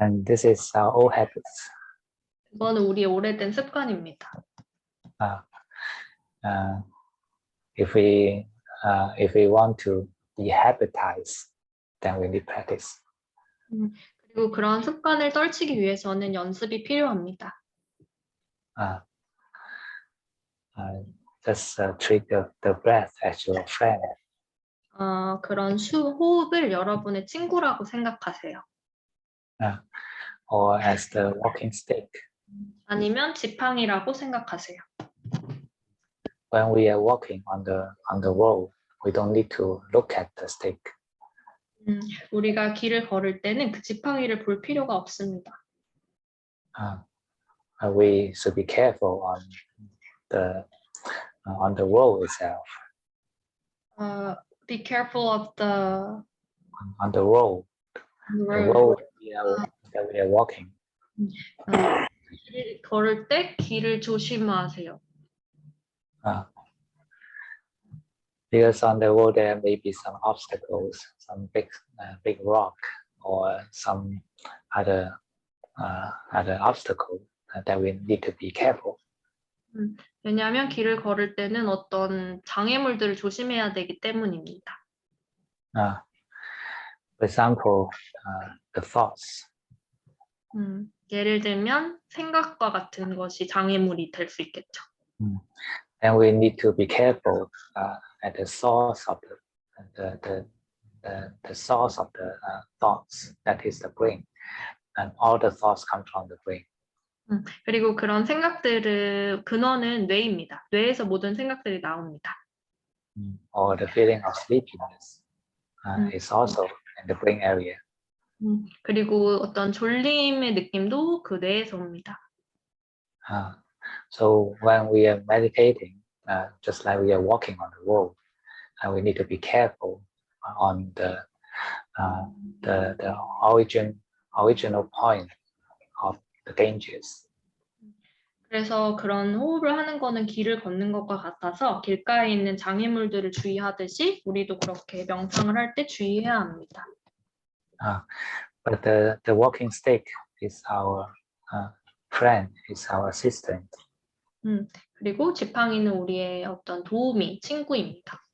And this is our old habits. 이거는 우리의 오래된 습관입니다. If we want to dehabitize, then we need practice. 그리고 그런 습관을 떨치기 위해서는 연습이 필요합니다. Just treat the breath as your friend. 그런 호흡을 여러분의 친구라고 생각하세요. Or as the walking stick. 아니면 지팡이라고 생각하세요. When we are walking on the road, we don't need to look at the stick. 우리가 길을 걸을 때는 그 지팡이를 볼 필요가 없습니다. We should be careful on the road itself. Be careful of On the road. The road that we are walking. 길을 걸을 때 길을 조심하세요. Because on the road there may be some obstacles, some big rock, or some other obstacle that we need to be careful. 왜냐하면 길을 걸을 때는 어떤 장애물들을 조심해야 되기 때문입니다. For example, the thoughts. 예를 들면 생각과 같은 것이 장애물이 될 수 있겠죠. And we need to be careful at the source of the source of the thoughts, that is the brain, and all the thoughts come from the brain. 그리고 그런 생각들의 근원은 뇌입니다. 뇌에서 모든 생각들이 나옵니다. Or the feeling of sleepiness is also in the brain area. 그리고 어떤 졸림의 느낌도 그 뇌에서 옵니다. So when we are meditating, just like we are walking on the road, we need to be careful on the original point of the dangers. 그래서 그런 호흡을 하는 거는 길을 걷는 것과 같아서 길가에 있는 장애물들을 주의하듯이 우리도 그렇게 명상을 할 때 주의해야 합니다. But the walking stick is our friend, is our assistant. 그리고 지팡이는 우리의 어떤 도우미, 친구입니다.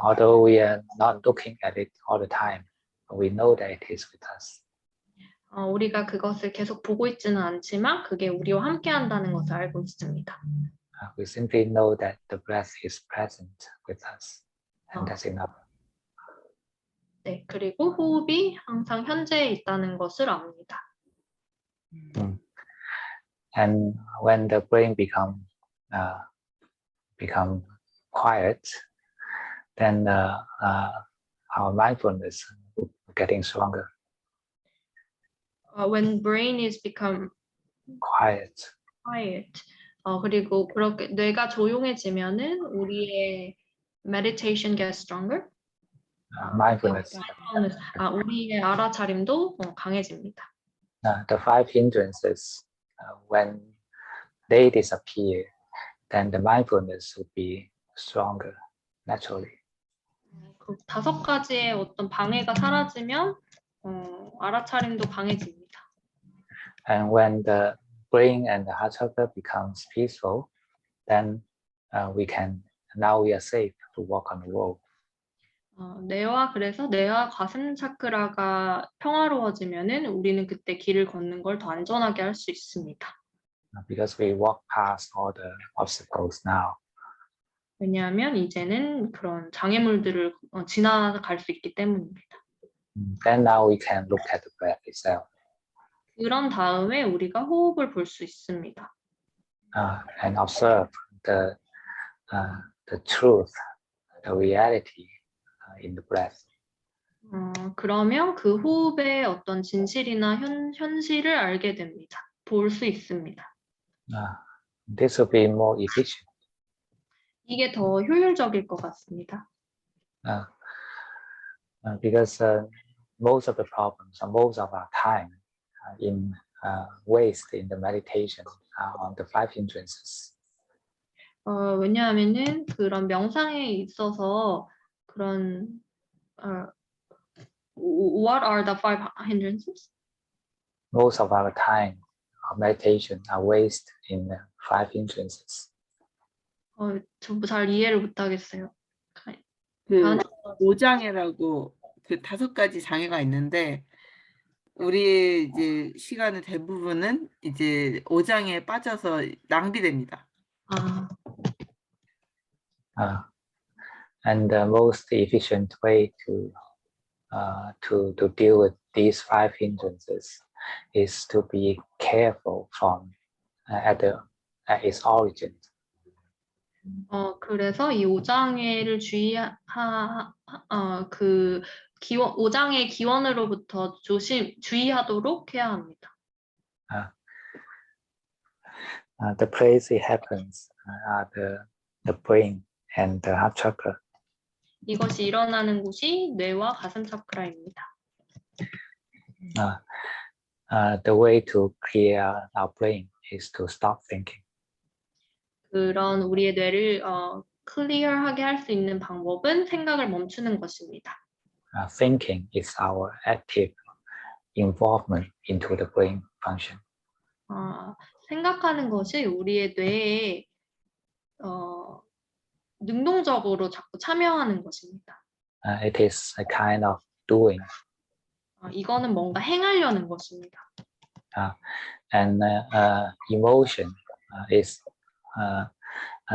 Although we are not looking at it all the time, we know that it is with us. 우리가 그것을 계속 보고 있지는 않지만 그게 우리와 함께 한다는 것을 알고 있습니다. We simply know that the breath is present with us, and that's enough. 네, 그리고 호흡이 항상 현재에 있다는 것을 압니다. And when the brain become quiet, then our mindfulness is getting stronger. When brain is become Quiet. 그리고 그렇게 뇌가 조용해지면은 우리의 meditation gets stronger. Mindfulness. 우리의 알아차림도 강해집니다. The five hindrances, when they disappear, then the mindfulness would be stronger naturally. 그 5가지의 어떤 방해가 사라지면 알아차림도 강해집니다. And when the brain and the heart chakra becomes peaceful, then we are safe to walk on the road. 그래서 뇌와 가슴 차크라가 평화로워지면은 우리는 그때 길을 걷는 걸 더 안전하게 할 수 있습니다. Because we walk past all the obstacles now. 왜냐하면 이제는 그런 장애물들을 지나갈 수 있기 때문입니다. Then now we can look at the breath itself. 그런 다음에 우리가 호흡을 볼 수 있습니다. And observe the truth, the reality in the breath. 그러면 그 호흡의 어떤 진실이나 현실을 알게 됩니다. 볼 수 있습니다. This will be more efficient. 이게 더 효율적일 것 같습니다. Because most of the problems or most of our time in waste in the meditation are on the five hindrances. 왜냐하면은 그런 명상에 있어서 그런 what are the five hindrances? Most of our time of meditation are wasted in the five hindrances. 전부 잘 이해를 못하겠어요. 그 오장애라고 그 5가지 장애가 있는데 우리 이제 시간의 대부분은 이제 오장애에 빠져서 낭비됩니다. And the most efficient way to deal with these five hindrances is to be careful from at its origin. 그래서 이 오장애를 오장의 기원으로부터 주의하도록 해야 합니다. The place it happens are the brain and the heart chakra. 이것이 일어나는 곳이 뇌와 가슴 차크라입니다. The way to clear our brain is to stop thinking. 그런 우리의 뇌를 클리어하게 할 수 있는 방법은 생각을 멈추는 것입니다. Thinking is our active involvement into the brain function. 생각하는 것이 우리의 뇌에 능동적으로 자꾸 참여하는 것입니다. It is a kind of doing. 이거는 뭔가 행하려는 것입니다. And emotion is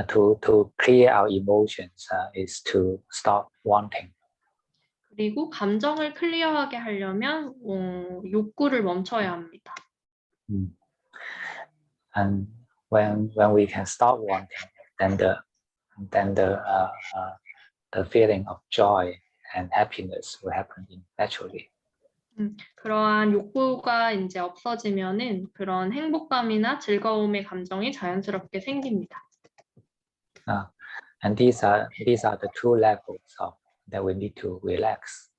to clear our emotions is to stop wanting. 그리고 감정을 클리어하게 하려면 욕구를 멈춰야 합니다. And when we can stop wanting, then the feeling of joy and happiness will happen naturally. 그러한 욕구가 이제 없어지면은 그런 행복감이나 즐거움의 감정이 자연스럽게 생깁니다. And these are the two levels that we need to relax.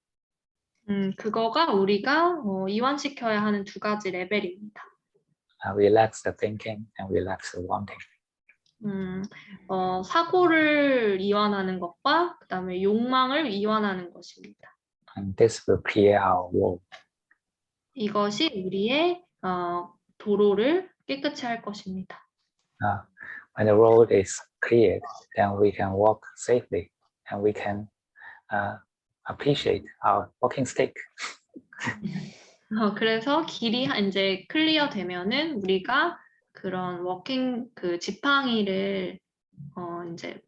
그거가 우리가 이완시켜야 하는 2가지 레벨입니다. Relax the thinking and relax the wanting. 사고를 이완하는 것과 그다음에 욕망을 이완하는 것입니다. And this will clear our road. 이것이 우리의 도로를 깨끗이 할 것입니다. When the road is cleared, then we can walk safely and we can appreciate our walking stick. 그래서 길이 이제 클리어 되면은 우리가 그런 워킹 그 지팡이를 이제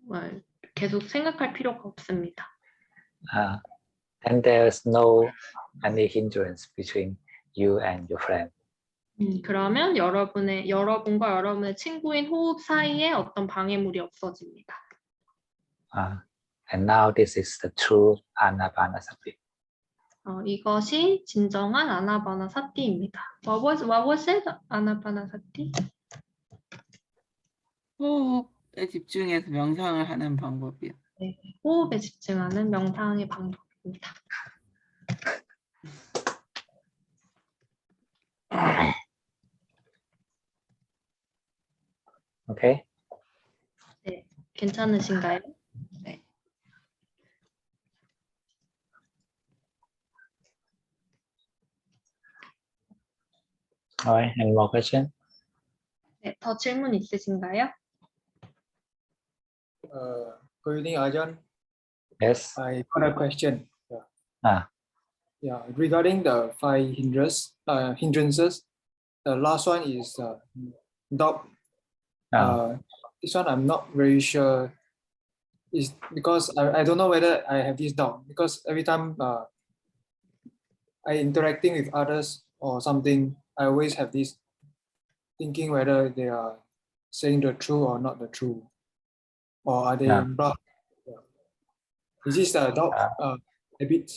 계속 생각할 필요가 없습니다. And there's no any hindrance between you and your friend. 그러면 여러분과 여러분의 친구인 호흡 사이에 어떤 방해물이 없어집니다. And now this is the true anapanasati. 이것이 진정한 아나파나사티입니다. What was it? 아나파나사티? 호흡에 집중해서 명상을 하는 방법이요. 네, 호흡에 집중하는 명상의 방법입니다. Okay. 네, 괜찮으신가요? 네. All right. Any more question? 네, 더 질문 있으신가요? Good evening, Ajahn. Yes. I got a question. Ah. Yeah, regarding the five hindrances, the last one is doubt. This one I'm not very sure. Is because I don't know whether I have this doubt because every time I interacting with others or something, I always have this thinking whether they are saying the truth or not the truth, or are they bluff? Yeah. Is this a doubt habit?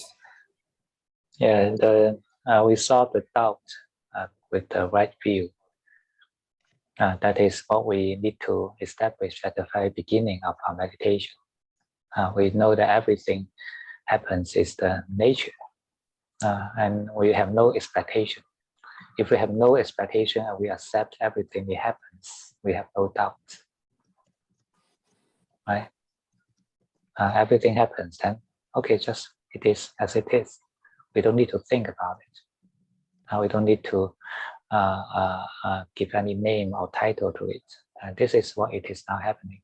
Yeah. We saw the doubt with the right view. That is what we need to establish at the very beginning of our meditation. We know that everything happens is the nature, and we have no expectation. If we have no expectation and we accept everything that happens, we have no doubt. Right? Everything happens, then okay, just it is as it is. We don't need to think about it. We don't need to give any name or title to it. This is what it is now happening.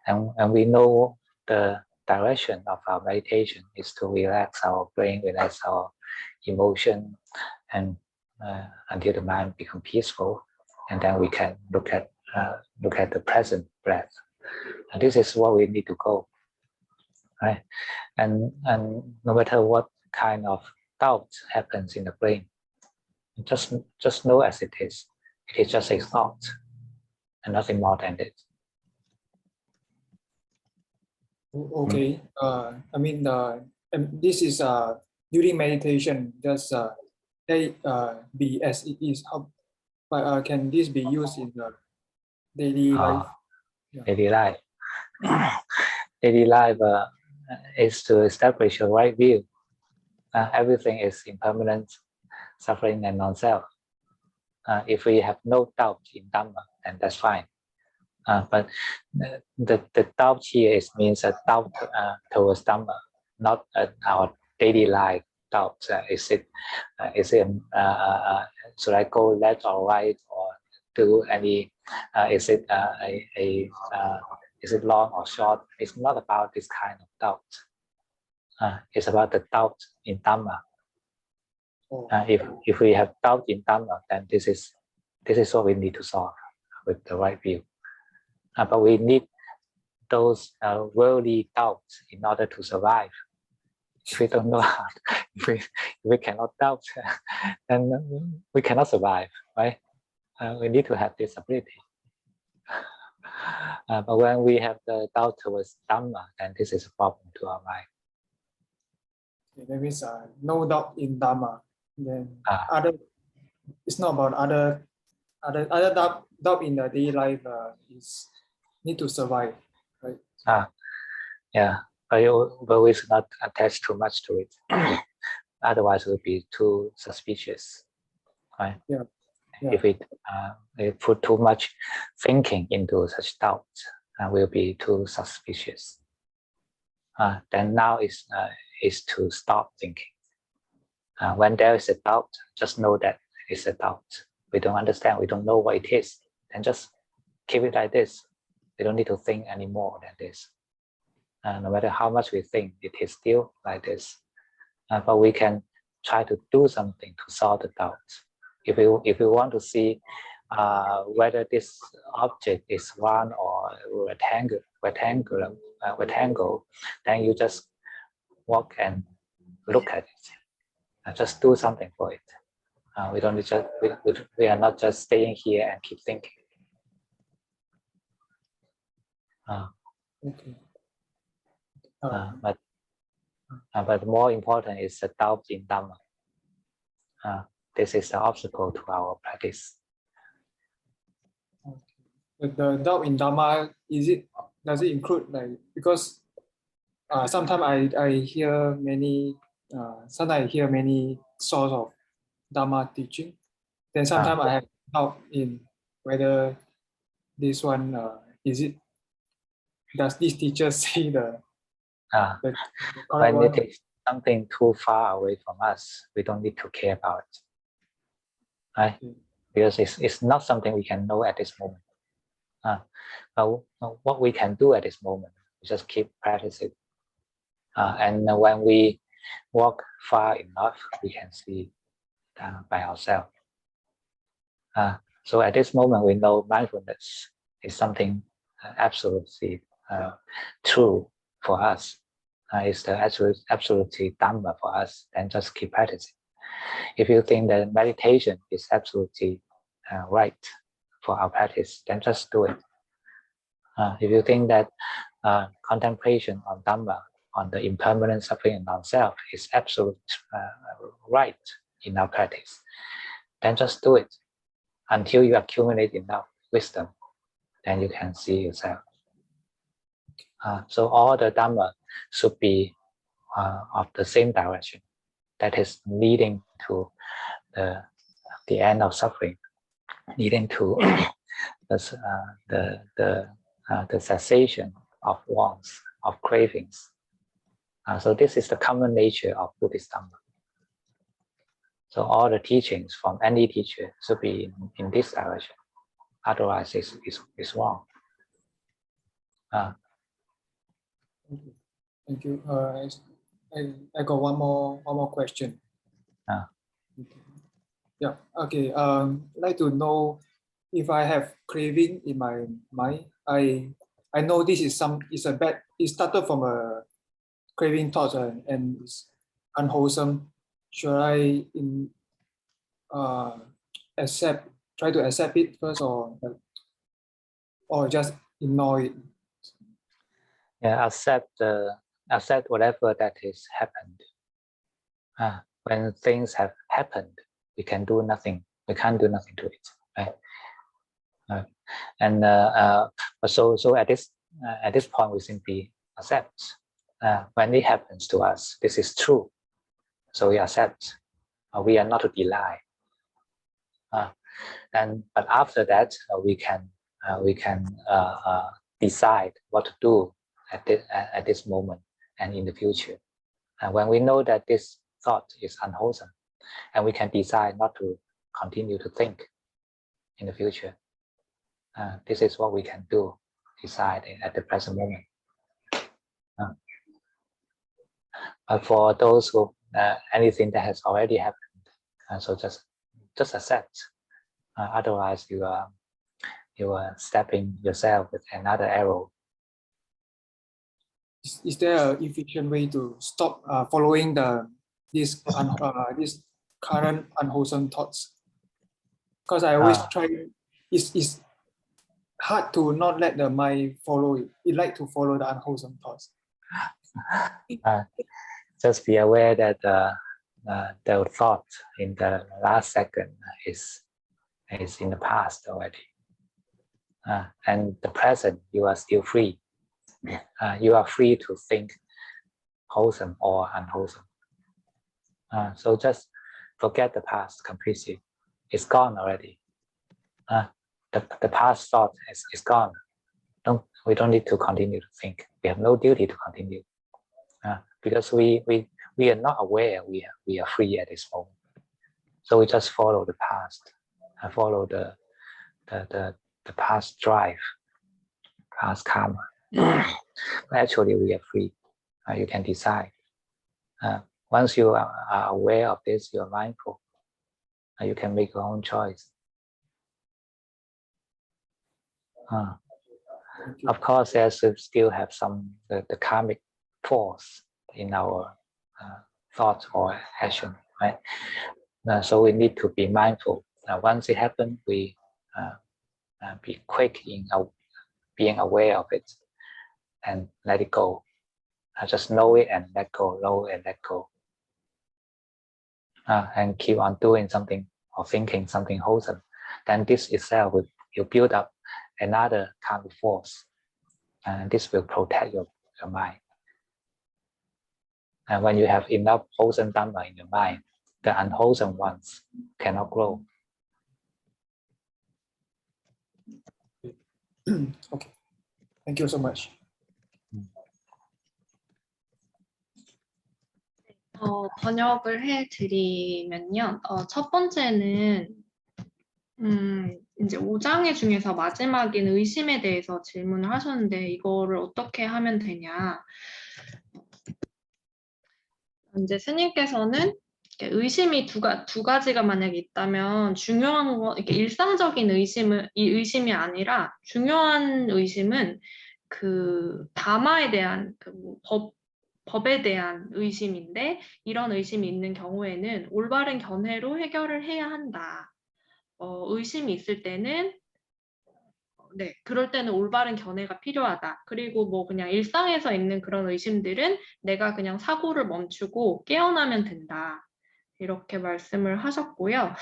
And we know the direction of our meditation is to relax our brain, relax our emotion, and until the mind becomes peaceful, and then we can look at the present breath. And this is what we need to go, right? And no matter what kind of doubt happens in the brain, just know as it is. It is just a thought, and nothing more than it. Okay. I mean, this is during meditation. Just be as it is. But can this be used in the daily life? Yeah. Daily life. Daily life is to establish a right view. Everything is impermanent, suffering, and non-self. If we have no doubt in Dhamma, then that's fine. But the doubt here means a doubt towards Dhamma, not our daily life doubt. Should I go left or right, or do any? Is it is it long or short? It's not about this kind of doubt. It's about the doubt in Dhamma. If we have doubt in Dhamma, then this is what we need to solve with the right view. But we need those worldly doubts in order to survive. If we don't know how, if we cannot doubt, then we cannot survive, right? We need to have this ability. But when we have the doubt towards Dhamma, then this is a problem to our mind. Okay, that means no doubt in Dhamma. Then it's not about other doubt in the daily life is need to survive, right? Yeah, but we should not attach too much to it. Otherwise, we'll be too suspicious, right? Yeah. If we put too much thinking into such doubts, we'll be too suspicious. Then now is to stop thinking. When there is a doubt, just know that it's a doubt. We don't understand, we don't know what it is, then just keep it like this. We don't need to think any more than this. No matter how much we think, it is still like this. But we can try to do something to solve the doubt. If we want to see whether this object is round or rectangle, then you just walk and look at it. Just do something for it. We are not just staying here and keep thinking. Okay. But more important is the doubt in Dhamma. This is the obstacle to our practice. the doubt in Dhamma, does it include like, because sometimes I hear many sometimes I hear many source of Dhamma teaching. Then sometimes I have doubt in whether this one does this teacher say the correct when one? it is something too far away from us, we don't need to care about it, right? Because it's not something we can know at this moment. But what we can do at this moment is just keep practicing. And when we walk far enough, we can see by ourselves. So at this moment, we know mindfulness is something absolutely true for us. It's the absolutely Dhamma for us. Then just keep practicing. If you think that meditation is absolutely right for our practice, then just do it. If you think that contemplation on Dhamma, on the impermanent suffering in non-self, is absolute right in our practice, then just do it until you accumulate enough wisdom, then you can see yourself. So all the Dhamma should be of the same direction, that is leading to the end of suffering, leading to the cessation of wants, of cravings. So this is the common nature of Buddhist Dhamma. So all the teachings from any teacher should be in this direction. Otherwise, it's wrong. Thank you. I got one more question. Yeah. Okay. I'd like to know if I have craving in my mind. I know this is it started from a craving thoughts and it's unwholesome. Should I try to accept it first, or just ignore it? Yeah, accept whatever that is happened. When things have happened, we can do nothing. We can't do nothing to it, right? So at this point, we simply accept. When it happens to us, this is true. So we accept. We are not to deny. But after that, we can decide what to do at this moment and in the future. And when we know that this thought is unwholesome, and we can decide not to continue to think in the future. This is what we can do, decide at the present moment. But for those who anything that has already happened, so just accept. Otherwise, you are stepping yourself with another arrow. Is there an efficient way to stop following this current unwholesome thoughts? Because I always try. It's hard to not let the mind follow it. It like to follow the unwholesome thoughts. Just be aware that the thought in the last second is in the past already, and the present you are still free. You are free to think wholesome or unwholesome. So just forget the past completely. It's gone already. The past thought is gone. We don't need to continue to think. We have no duty to continue, because we are not aware we are free at this moment. So we just follow the past, follow the past drive, past karma. Actually, we are free. You can decide. Once you are aware of this, you are mindful. You can make your own choice. Of course, there's still have some the karmic force in our thoughts or action, right? So we need to be mindful. Once it happens, we be quick in being aware of it and let it go. Just know it and let go, know and let go. And keep on doing something or thinking something wholesome. Then this itself will build up another kind of force, and this will protect your mind. And when you have enough wholesome Dhamma in your mind, the unwholesome ones cannot grow. Okay, thank you so much. 번역을 해드리면요. 첫 번째는 이제 5장의 중에서 마지막인 의심에 대해서 질문을 하셨는데 이거를 어떻게 하면 되냐. 이제 스님께서는 의심이 두 가지가 만약에 있다면 중요한 거, 이렇게 일상적인 의심이 아니라 중요한 의심은 그 다마에 대한 법에 대한 의심인데 이런 의심이 있는 경우에는 올바른 견해로 해결을 해야 한다. 의심이 있을 때는 그럴 때는 올바른 견해가 필요하다. 그리고 뭐 그냥 일상에서 있는 그런 의심들은 내가 그냥 사고를 멈추고 깨어나면 된다. 이렇게 말씀을 하셨고요.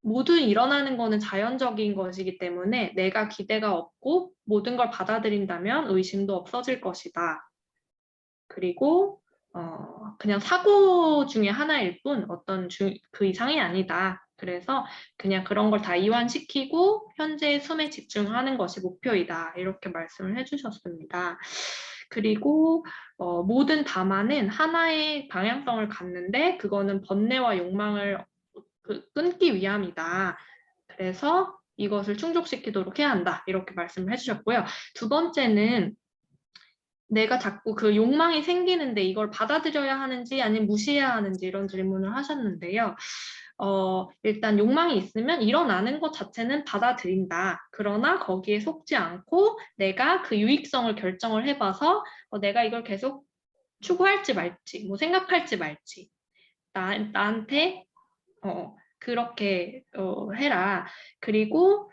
모두 일어나는 거는 자연적인 것이기 때문에 내가 기대가 없고 모든 걸 받아들인다면 의심도 없어질 것이다. 그리고 그냥 사고 중에 하나일 뿐 어떤 그 이상이 아니다. 그래서 그냥 그런 걸 다 이완시키고 현재의 숨에 집중하는 것이 목표이다. 이렇게 말씀을 해주셨습니다. 그리고 모든 다마는 하나의 방향성을 갖는데 그거는 번뇌와 욕망을 끊기 위함이다. 그래서 이것을 충족시키도록 해야 한다. 이렇게 말씀을 해주셨고요. 두 번째는 내가 자꾸 그 욕망이 생기는데 이걸 받아들여야 하는지 아니면 무시해야 하는지 이런 질문을 하셨는데요. 일단 욕망이 있으면 일어나는 것 자체는 받아들인다. 그러나 거기에 속지 않고 내가 그 유익성을 결정을 해봐서 내가 이걸 계속 추구할지 말지, 뭐 생각할지 말지, 나한테 그렇게 해라. 그리고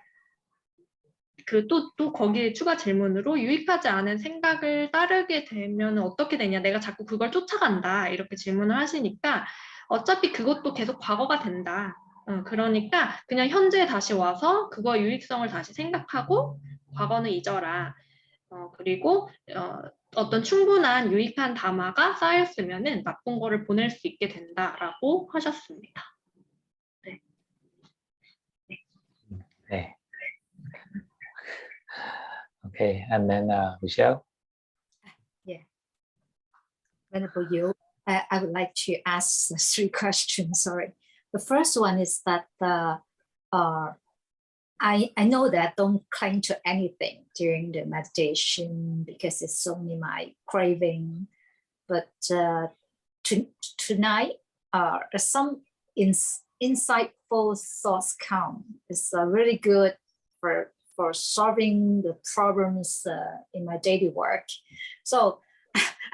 또 거기에 추가 질문으로 유익하지 않은 생각을 따르게 되면 어떻게 되냐, 내가 자꾸 그걸 쫓아간다 이렇게 질문을 하시니까 어차피 그것도 계속 과거가 된다. 그러니까 그냥 현재에 다시 와서 그거의 유익성을 다시 생각하고 과거는 잊어라. 그리고 어떤 충분한 유익한 담화가 쌓였으면은 나쁜 거를 보낼 수 있게 된다라고 하셨습니다. 네. 네. Okay, and then Michelle. Yeah. Venerable Yiu, I would like to ask 3 questions. Sorry. The first one is that I know that I don't cling to anything during the meditation because it's only my craving. But tonight, some insightful thoughts come. It's really good for solving the problems in my daily work. So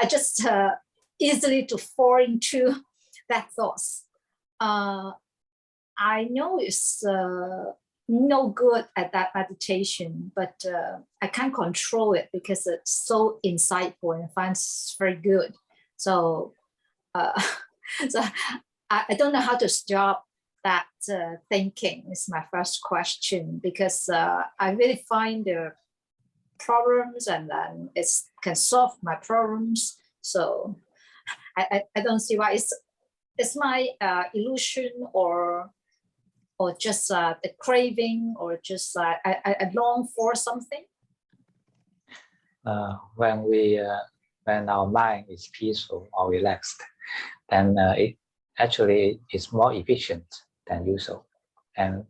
I just easily to fall into that thoughts. I know it's no good at that meditation, but I can't control it because it's so insightful and I find it's very good. So, so I don't know how to stop that thinking is my first question, because I really find the problems and then it can solve my problems. So I don't see why it's my illusion or just the craving, or just I long for something. When our mind is peaceful or relaxed, then it actually is more efficient than usual, and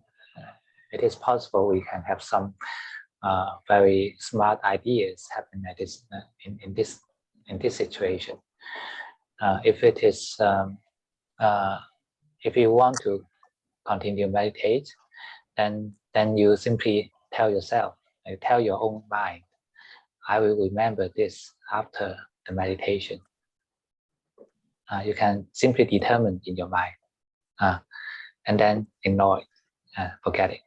it is possible we can have some very smart ideas happen at this in this situation. If it is if you want to continue meditate, then you simply tell yourself, tell your own mind, I will remember this after the meditation. You can simply determine in your mind, and then ignore it, forget it.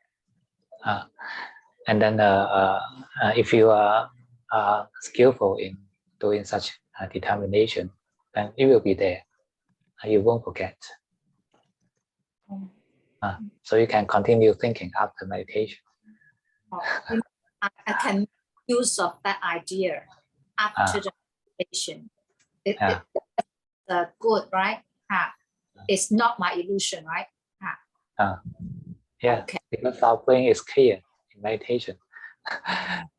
And then if you are skillful in doing such determination, then it will be there. You won't forget. So you can continue thinking after meditation. I can use of that idea after the meditation. It's good, right? It's not my illusion, right? Yeah, okay. Because our brain is clear in meditation,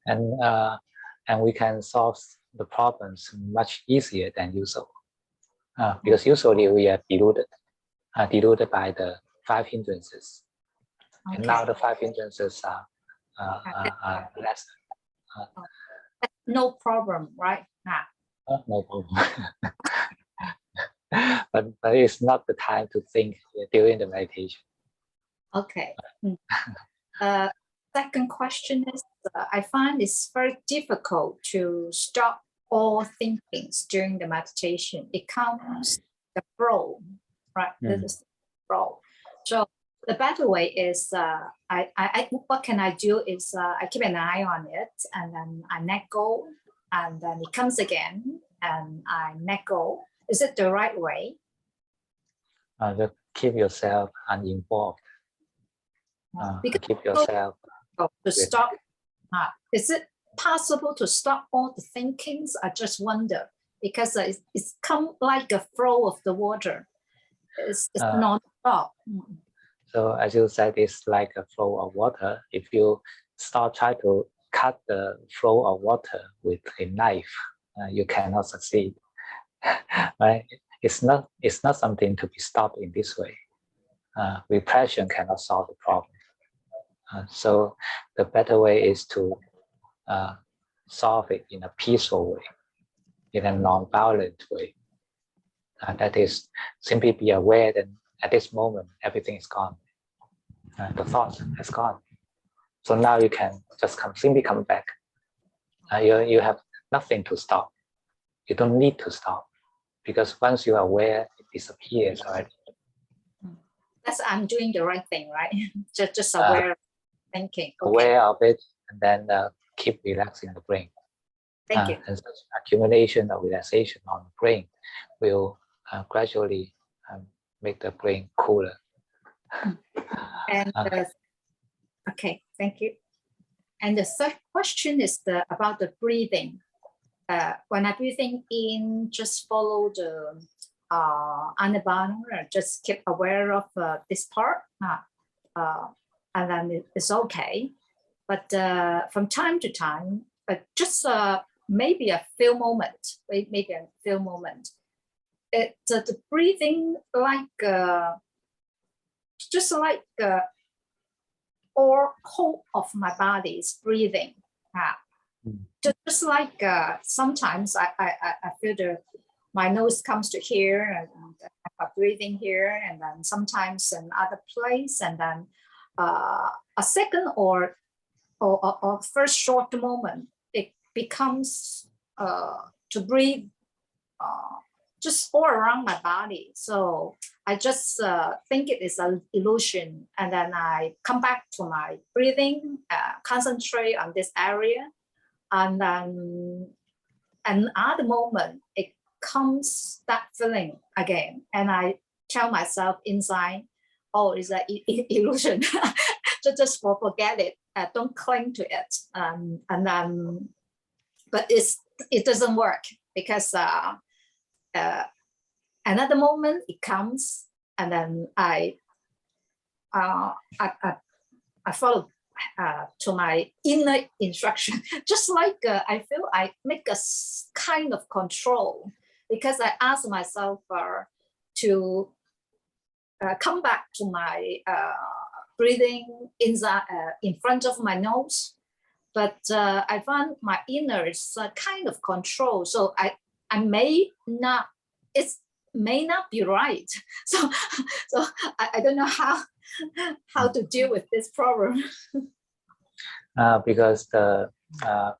and we can solve the problems much easier than usual. Because usually we are deluded by the 5 hindrances, and now the 5 hindrances are less. No problem, right? No problem. but it's not the time to think during the meditation. Okay. Second question is, I find it's very difficult to stop all thinkings during the meditation. It comes the flow, right? This is the flow. So the better way is, what can I do is I keep an eye on it, and then I let go, and then it comes again, and I let go. Is it the right way? Just keep yourself uninvolved. Keep yourself to stop. Is it possible to stop all the thinkings? I just wonder, because it's come like a flow of the water. It's non-stop. So as you said, it's like a flow of water. If you try to cut the flow of water with a knife, you cannot succeed. Right? It's not something to be stopped in this way. Repression cannot solve the problem. So the better way is to solve it in a peaceful way, in a non-violent way. That is, simply be aware that at this moment everything is gone. The thought has gone. So now you can just simply come back. You have nothing to stop. You don't need to stop, because once you are aware, it disappears already. That's I'm doing the right thing, right? just aware of thinking. Okay. Aware of it, and then keep relaxing the brain. Thank you. And such accumulation of relaxation on the brain will gradually make the brain cooler. And okay, thank you. And the third question is about the breathing. When I'm breathing in, just follow the anapana, just keep aware of this part, and then it's okay. But from time to time, just maybe a few moments, the breathing like just like all whole of my body is breathing. Just like sometimes I feel my nose comes to here, and I'm breathing here, and then sometimes in other place, and then a second or first short moment, it becomes to breathe just all around my body. So I just think it is an illusion, and then I come back to my breathing, concentrate on this area, and then another moment it comes that feeling again, and I tell myself inside, oh, it's an illusion. just forget it, don't cling to it, and then but it doesn't work, because another moment it comes, and then I follow to my inner instruction. Just like I feel I make a kind of control, because I ask myself to come back to my breathing inside in front of my nose. But I find my inner is a kind of control. So I may not, it may not be right. So I don't know how to deal with this problem. Because the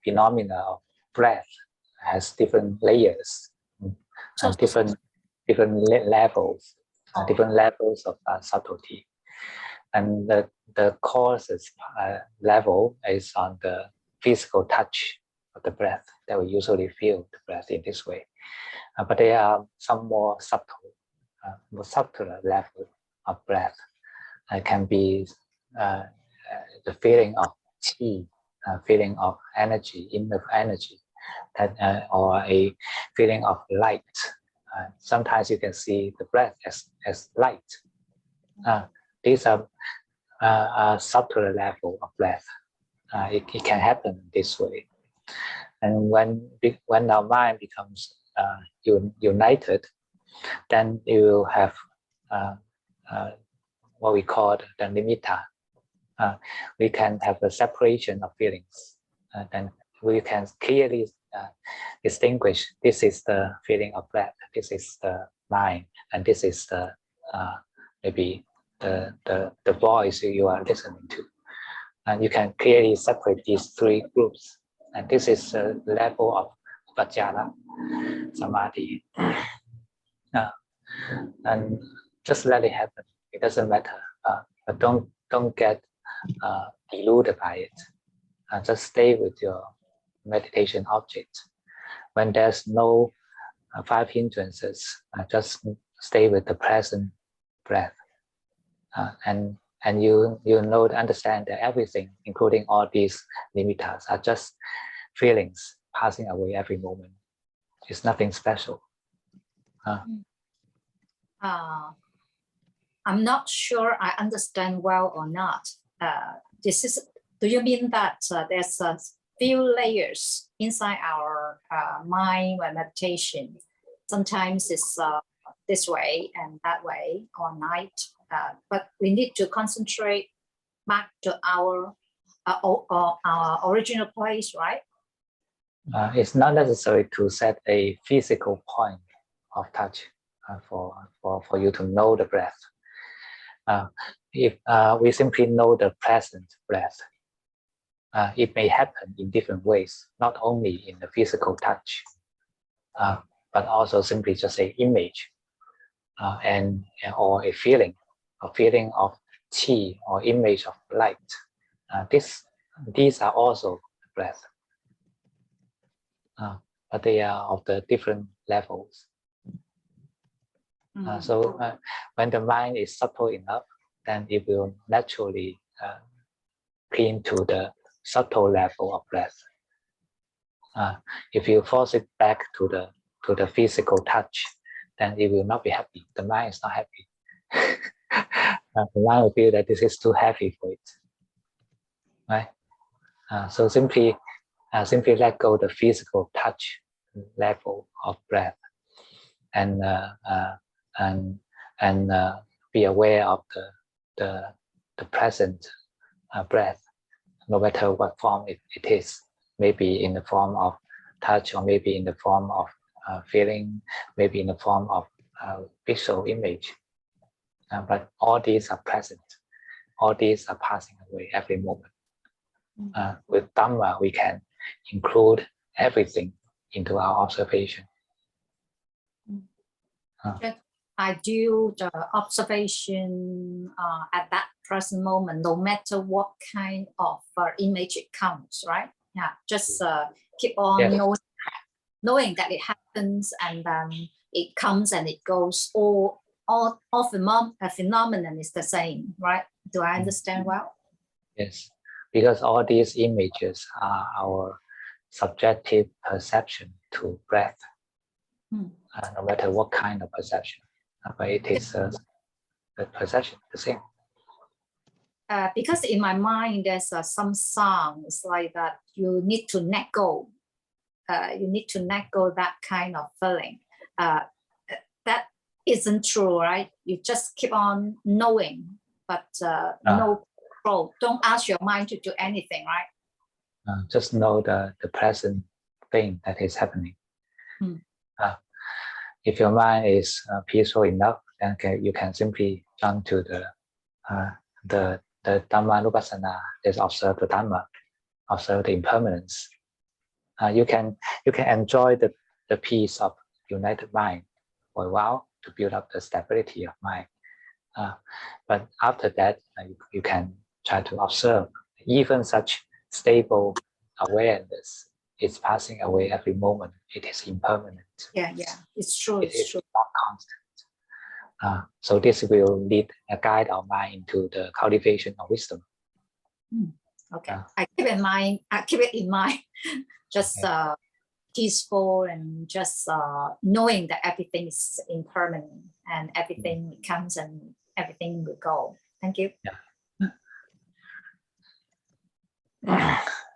phenomena of breath has different layers, and different levels, different levels of subtlety. And the causes level is on the physical touch of the breath, that we usually feel the breath in this way. But there are some more subtler level of breath, can be the feeling of qi, feeling of energy, inner energy, that, or a feeling of light. Sometimes you can see the breath as light. These are a subtler level of breath. It can happen this way. And when our mind becomes united, then you will have what we call the nimitta. We can have a separation of feelings. Then we can clearly distinguish, this is the feeling of breath, this is the mind, and this is the maybe the voice you are listening to. And you can clearly separate these three groups. And this is the level of Vajjana Samadhi. And just let it happen. It doesn't matter. But don't get deluded by it. Just stay with your meditation object. When there's no five hindrances, just stay with the present breath. And you know, understand that everything, including all these nimittas, are just feelings passing away every moment. It's nothing special. I'm not sure I understand well or not. Do you mean that there's a few layers inside our mind when meditation? Sometimes it's this way and that way all night, but we need to concentrate back to our original place, right? It's not necessary to set a physical point of touch for you to know the breath. If we simply know the present breath, it may happen in different ways, not only in the physical touch, but also simply just an image or a feeling of qi or image of light. These are also breath, but they are of the different levels. So when the mind is subtle enough, then it will naturally cling to the subtle level of breath. If you force it back to the physical touch, then it will not be happy. The mind is not happy. The mind will feel that this is too heavy for it, right? So simply let go the physical touch level of breath, and be aware of the present breath, no matter what form it is. Maybe in the form of touch, or maybe in the form of feeling, maybe in the form of visual image. But all these are present. All these are passing away every moment. With Dhamma, we can include everything into our observation. I do the observation at that present moment, no matter what kind of image it comes, right? Yeah, just keep on knowing that it happens, and it comes and it goes. All phenomenon is the same, right? Do I understand well? Yes, because all these images are our subjective perception to breath, no matter what kind of perception. But it is the perception, the same. Because in my mind, there's some sounds like that. You need to let go. You need to let go that kind of feeling. That isn't true, right? You just keep on knowing, but no control. Don't ask your mind to do anything, right? Just know the present thing that is happening. If your mind is peaceful enough, then you can simply jump to the Dhammanupassana. Just observe the Dhamma, observe the impermanence. You can enjoy the peace of united mind for a while to build up the stability of mind. But after that, you can try to observe even such stable awareness. It's passing away every moment. It is impermanent. Yeah, it's true. It's true. not constant. So this will lead guide our mind into the cultivation of wisdom. Okay, I keep it in mind. I keep it in mind. Just peaceful and just knowing that everything is impermanent and everything comes and everything will go. Thank you.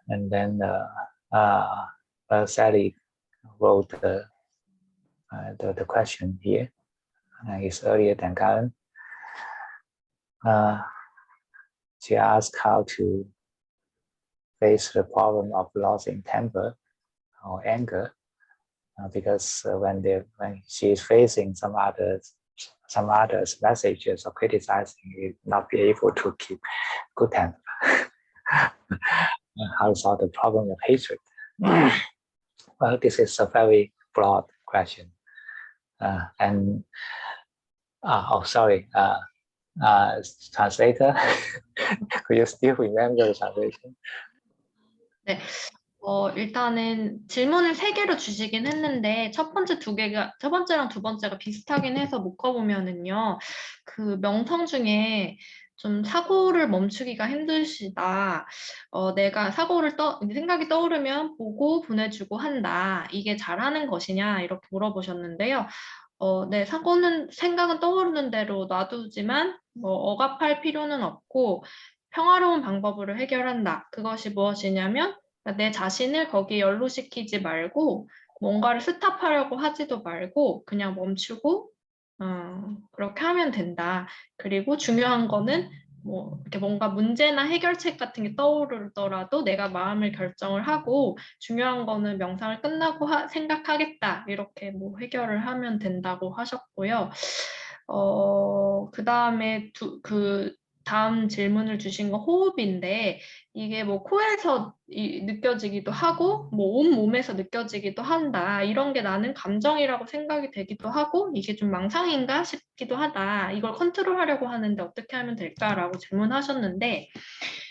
And then Sally wrote the question here. It's earlier than Karen. She asked how to face the problem of losing temper or anger, because when she is facing some others messages or criticizing, you not be able to keep good temper. How to solve the problem of hatred? Well, this is a very broad question, translator, could you still remember the translation? 네. 일단은 질문을 3개로 주시긴 했는데 첫 번째랑 두 번째가 비슷하긴 해서 묶어보면은요. 그 명성 중에 좀 사고를 멈추기가 힘드시다. 내가 생각이 떠오르면 보고 보내주고 한다. 이게 잘하는 것이냐 이렇게 물어보셨는데요. 네, 생각은 떠오르는 대로 놔두지만 억압할 필요는 없고 평화로운 방법으로 해결한다. 그것이 무엇이냐면 내 자신을 거기에 연루시키지 말고 뭔가를 스탑하려고 하지도 말고 그냥 멈추고 그렇게 하면 된다. 그리고 중요한 거는 이렇게 뭔가 문제나 해결책 같은 게 떠오르더라도 내가 마음을 결정을 하고 중요한 거는 명상을 끝나고 생각하겠다. 이렇게 해결을 하면 된다고 하셨고요. 그 다음에 다음 질문을 주신 거 호흡인데 이게 코에서 느껴지기도 하고 온몸에서 느껴지기도 한다. 이런 게 나는 감정이라고 생각이 되기도 하고 이게 좀 망상인가 싶기도 하다. 이걸 컨트롤하려고 하는데 어떻게 하면 될까라고 질문하셨는데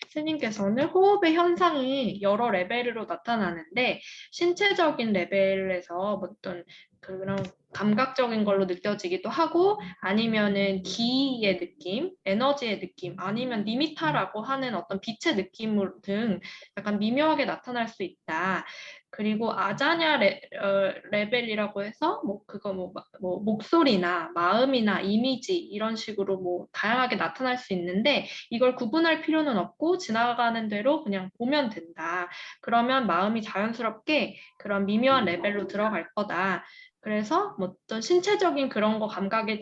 스님께서는 호흡의 현상이 여러 레벨으로 나타나는데 신체적인 레벨에서 어떤 그런 감각적인 걸로 느껴지기도 하고 아니면은 기의 느낌, 에너지의 느낌, 아니면 니미타라고 하는 어떤 빛의 느낌 등 약간 미묘하게 나타날 수 있다. 그리고 아자냐 레벨이라고 해서 목소리나 마음이나 이미지 이런 식으로 다양하게 나타날 수 있는데 이걸 구분할 필요는 없고 지나가는 대로 그냥 보면 된다. 그러면 마음이 자연스럽게 그런 미묘한 레벨로 들어갈 거다. 그래서 어떤 신체적인 그런 거 감각에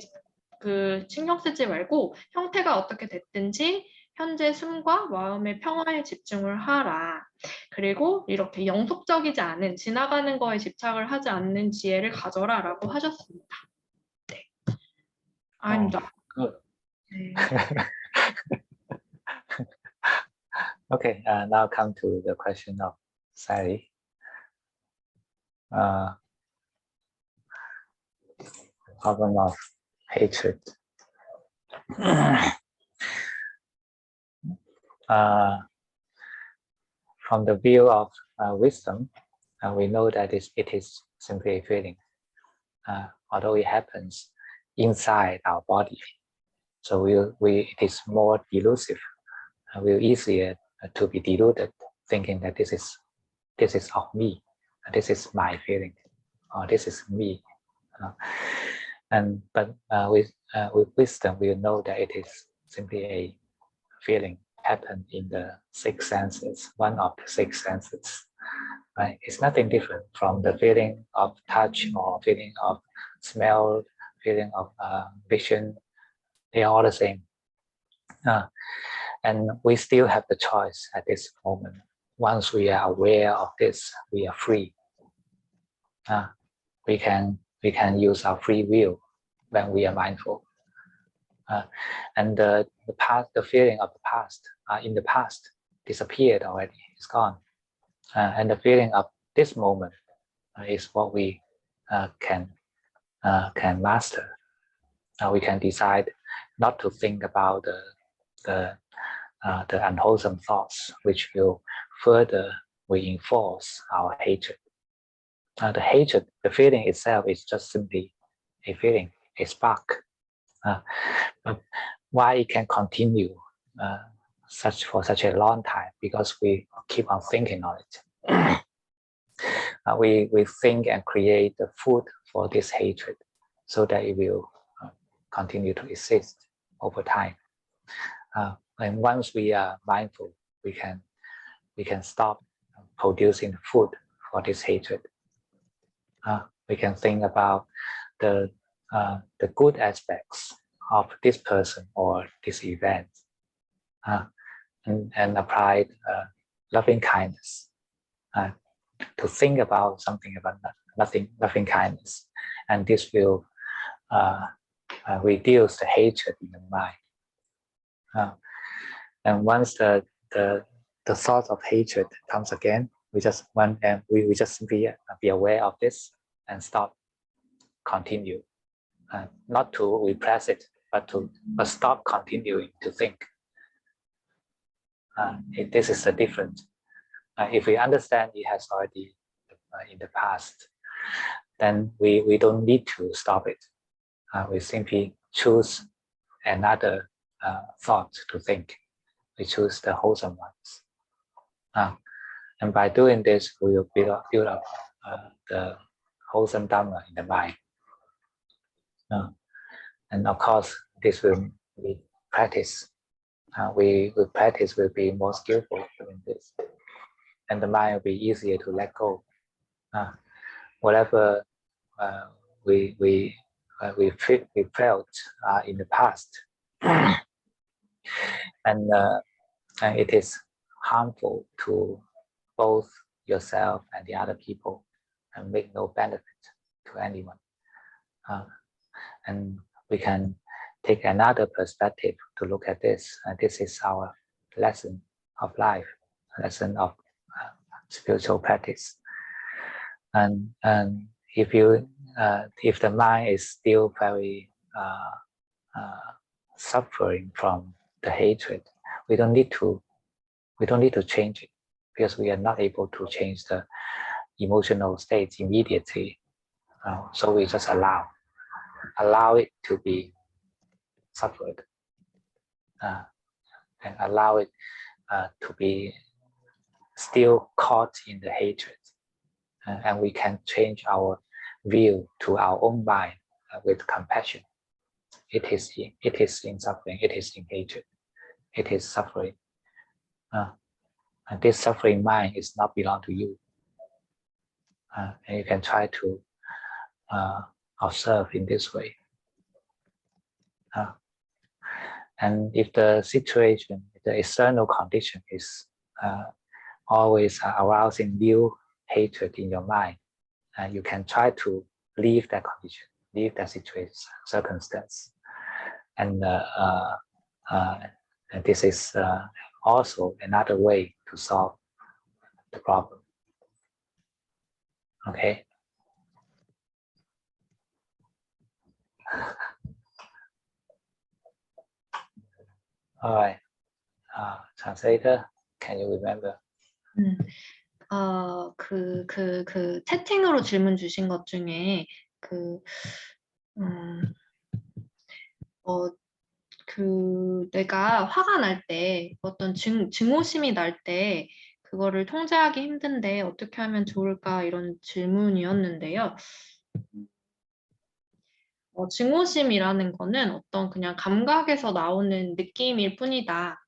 신경 쓰지 말고 형태가 어떻게 됐든지 현재 숨과 마음의 평화에 집중을 하라. 그리고 이렇게 영속적이지 않은 지나가는 거에 집착을 하지 않는 지혜를 가져라라고 하셨습니다. 네. 아닙니다. Good. 네. Okay, now come to the question of Sally. Problem of hatred. From the view of wisdom, we know that it is simply a feeling, although it happens inside our body. So it is more delusive. We're easier to be deluded, thinking that this is of me, this is my feeling, or this is me. But with wisdom, we know that it is simply a feeling happen in the 6 senses, one of the 6 senses. Right? It's nothing different from the feeling of touch or feeling of smell, feeling of vision. They are all the same. And we still have the choice at this moment. Once we are aware of this, we are free. We can use our free will when we are mindful. And the feeling of the past in the past disappeared already. It's gone. And the feeling of this moment is what we can master. We can decide not to think about the unwholesome thoughts, which will further reinforce our hatred. The feeling itself is just simply a feeling, a spark. But why it can continue for such a long time? Because we keep on thinking on it. We think and create the food for this hatred, so that it will continue to exist over time. And once we are mindful, we can stop producing food for this hatred. We can think about the good aspects of this person or this event, and apply loving kindness, to think about something about loving kindness, and this will reduce the hatred in the mind. And once the thought of hatred comes again, we just simply be aware of this and continue, not to repress it, but stop continuing to think. This is the difference. If we understand it has already in the past, then we don't need to stop it. We simply choose another thought to think. We choose the wholesome ones. And by doing this, we will build up the wholesome Dhamma in the mind. And of course, this will be practice. We practice will be more skillful in this, and the mind will be easier to let go. Whatever we felt in the past, and it is harmful to both yourself and the other people, and make no benefit to anyone. And we can take another perspective to look at this. And this is our lesson of life, lesson of spiritual practice. And if the mind is still very suffering from the hatred, we don't need to change it, because we are not able to change the emotional state immediately. So we just allow it to be suffered, and allow it to be still caught in the hatred. And we can change our view to our own mind with compassion. It is in suffering, it is in hatred, it is suffering. And this suffering mind is not belong to you. And you can try to observe in this way. And if the situation, the external condition is always arousing new hatred in your mind, you can try to leave that condition, leave that situation, circumstance. And this is also another way to solve the problem. Okay. All right. Translator, can you remember? 채팅으로 질문 주신 것 중에 내가 화가 날 때, 어떤 증오심이 날 때 그거를 통제하기 힘든데 어떻게 하면 좋을까, 이런 질문이었는데요. 증오심이라는 거는 어떤 그냥 감각에서 나오는 느낌일 뿐이다.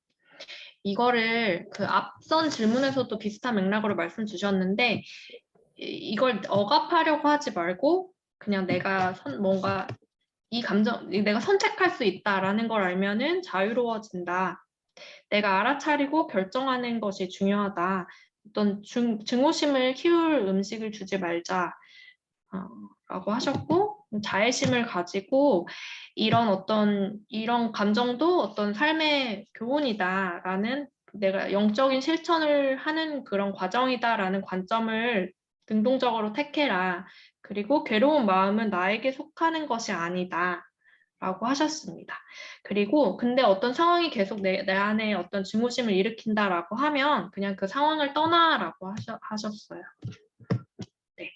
이거를 앞선 질문에서도 비슷한 맥락으로 말씀 주셨는데, 이걸 억압하려고 하지 말고 그냥 내가 뭔가 이 감정, 내가 선택할 수 있다라는 걸 알면은 자유로워진다. 내가 알아차리고 결정하는 것이 중요하다. 어떤 증오심을 키울 음식을 주지 말자. 라고 하셨고, 자애심을 가지고 이런 감정도 어떤 삶의 교훈이다라는, 내가 영적인 실천을 하는 그런 과정이다라는 관점을 능동적으로 택해라. 그리고 괴로운 마음은 나에게 속하는 것이 아니다. 라고 하셨습니다. 그리고 근데 어떤 상황이 계속 내 안에 어떤 증오심을 일으킨다라고 하면 그냥 그 상황을 떠나라고 하셨어요. 네.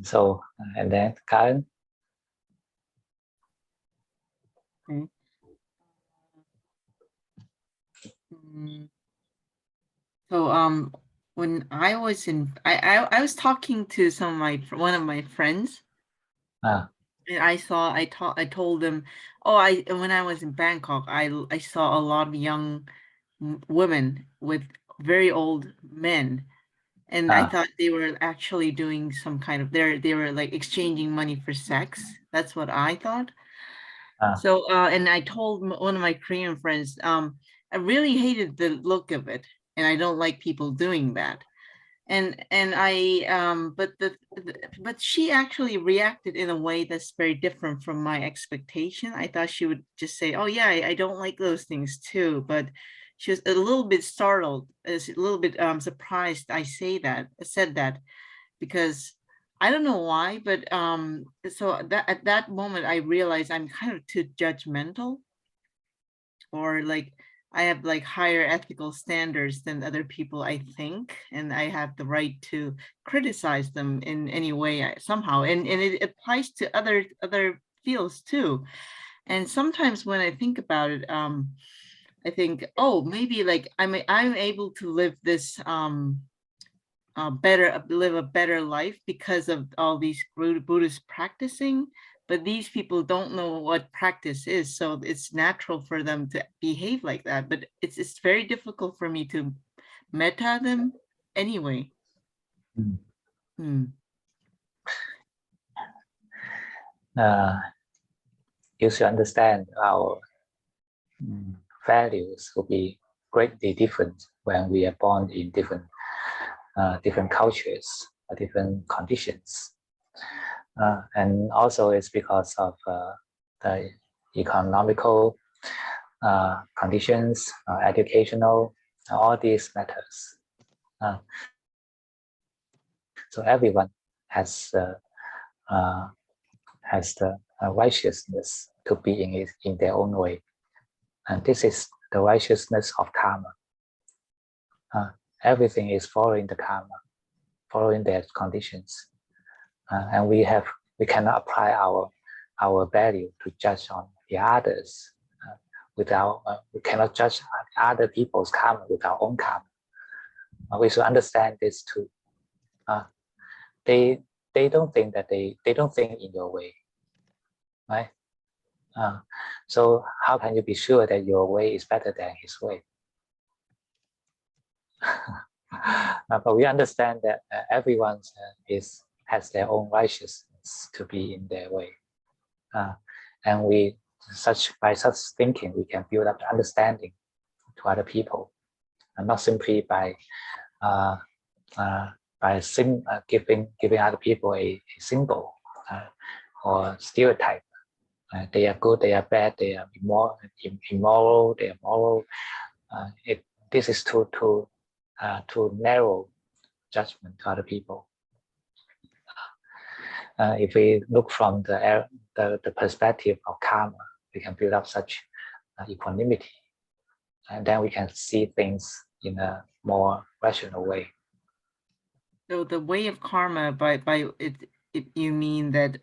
So, and then Karen. Okay. Mm. So when I was I was talking to one of my friends. And I told them, when I was in Bangkok, I saw a lot of young women with very old men, and I thought they were actually doing some kind of they were like exchanging money for sex. That's what I thought. So and I told one of my Korean friends, I really hated the look of it, and I don't like people doing that. And I but she actually reacted in a way that's very different from my expectation. I thought she would just say, oh yeah, I don't like those things too, but she was a little bit startled, a little bit surprised I said that, because I don't know why, but so that at that moment I realized I'm kind of too judgmental, or like I have like higher ethical standards than other people, I think, and I have the right to criticize them in any way somehow, and it applies to other fields too. And sometimes when I think about it, I think, oh, maybe like I'm able to live this live a better life because of all these Buddhists practicing, but these people don't know what practice is, so it's natural for them to behave like that. But it's very difficult for me to meta them anyway. You should understand our values will be greatly different when we are born in different cultures or different conditions. And also it's because of the economical conditions, educational, all these matters. So everyone has the righteousness to be in their own way, and this is the righteousness of karma. Everything is following the karma, following their conditions, and we cannot apply our value to judge on the others we cannot judge other people's karma with our own karma. We should understand this too. They don't think that they don't think in your way, right? So how can you be sure that your way is better than his way? But we understand that everyone has their own righteousness to be in their way, and by such thinking we can build up the understanding to other people, and not simply by giving other people a symbol or stereotype. They are good, they are bad, they are immoral, they are moral. This is too narrow judgment to other people. If we look from the perspective of karma, we can build up such equanimity, and then we can see things in a more rational way. So the way of karma, by it you mean that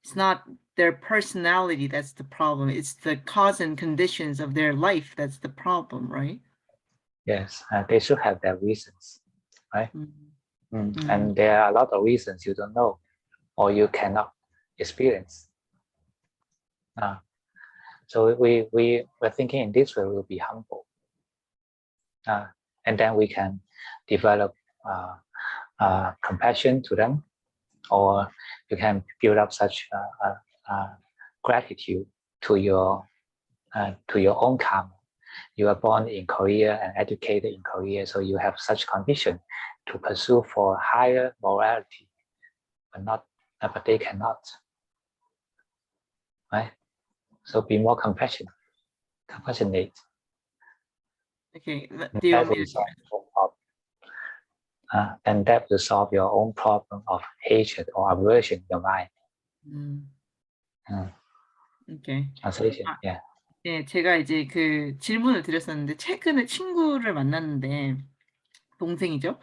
it's not their personality that's the problem, it's the cause and conditions of their life that's the problem, right? Yes, they should have their reasons, right? And there are a lot of reasons you don't know or you cannot experience. So we're thinking in this way, we'll be humble, and then we can develop compassion to them, or you can build up such gratitude to your own karma. You are born in Korea and educated in Korea, so you have such condition to pursue for higher morality, but they cannot, right? So be more compassionate. Okay, do you want me to and that will solve your own problem of hatred or aversion in your mind. Okay. Translation, yeah. 네, 제가 이제 그 질문을 드렸었는데, 최근에 친구를 만났는데, 동생이죠.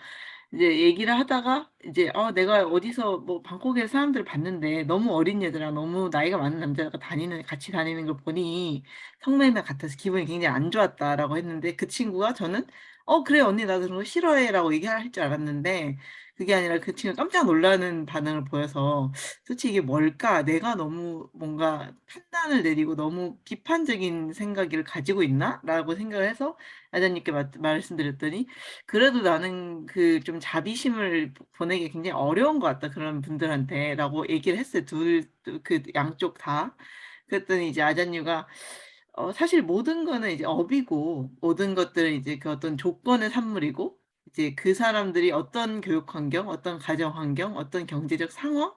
이제 얘기를 하다가 이제 내가 어디서 뭐 방콕에 사람들을 봤는데 너무 어린 애들랑 너무 나이가 많은 남자가 같이 다니는 걸 보니 성매매 같아서 기분이 굉장히 안 좋았다라고 했는데 그 친구가 저는 그래 언니 나도 그런 거 싫어해라고 얘기할 줄 알았는데 그게 아니라 그 친구가 깜짝 놀라는 반응을 보여서 도대체 이게 뭘까? 내가 너무 뭔가 판단을 내리고 너무 비판적인 생각을 가지고 있나? 라고 생각을 해서 아자님께 말씀드렸더니 그래도 나는 그 좀 자비심을 보내기 굉장히 어려운 것 같다. 그런 분들한테 라고 얘기를 했어요. 그 양쪽 다. 그랬더니 이제 아잔유가 사실 모든 거는 이제 업이고 모든 것들은 이제 그 어떤 조건의 산물이고 이제 그 사람들이 어떤 교육 환경, 어떤 가정 환경, 어떤 경제적 상황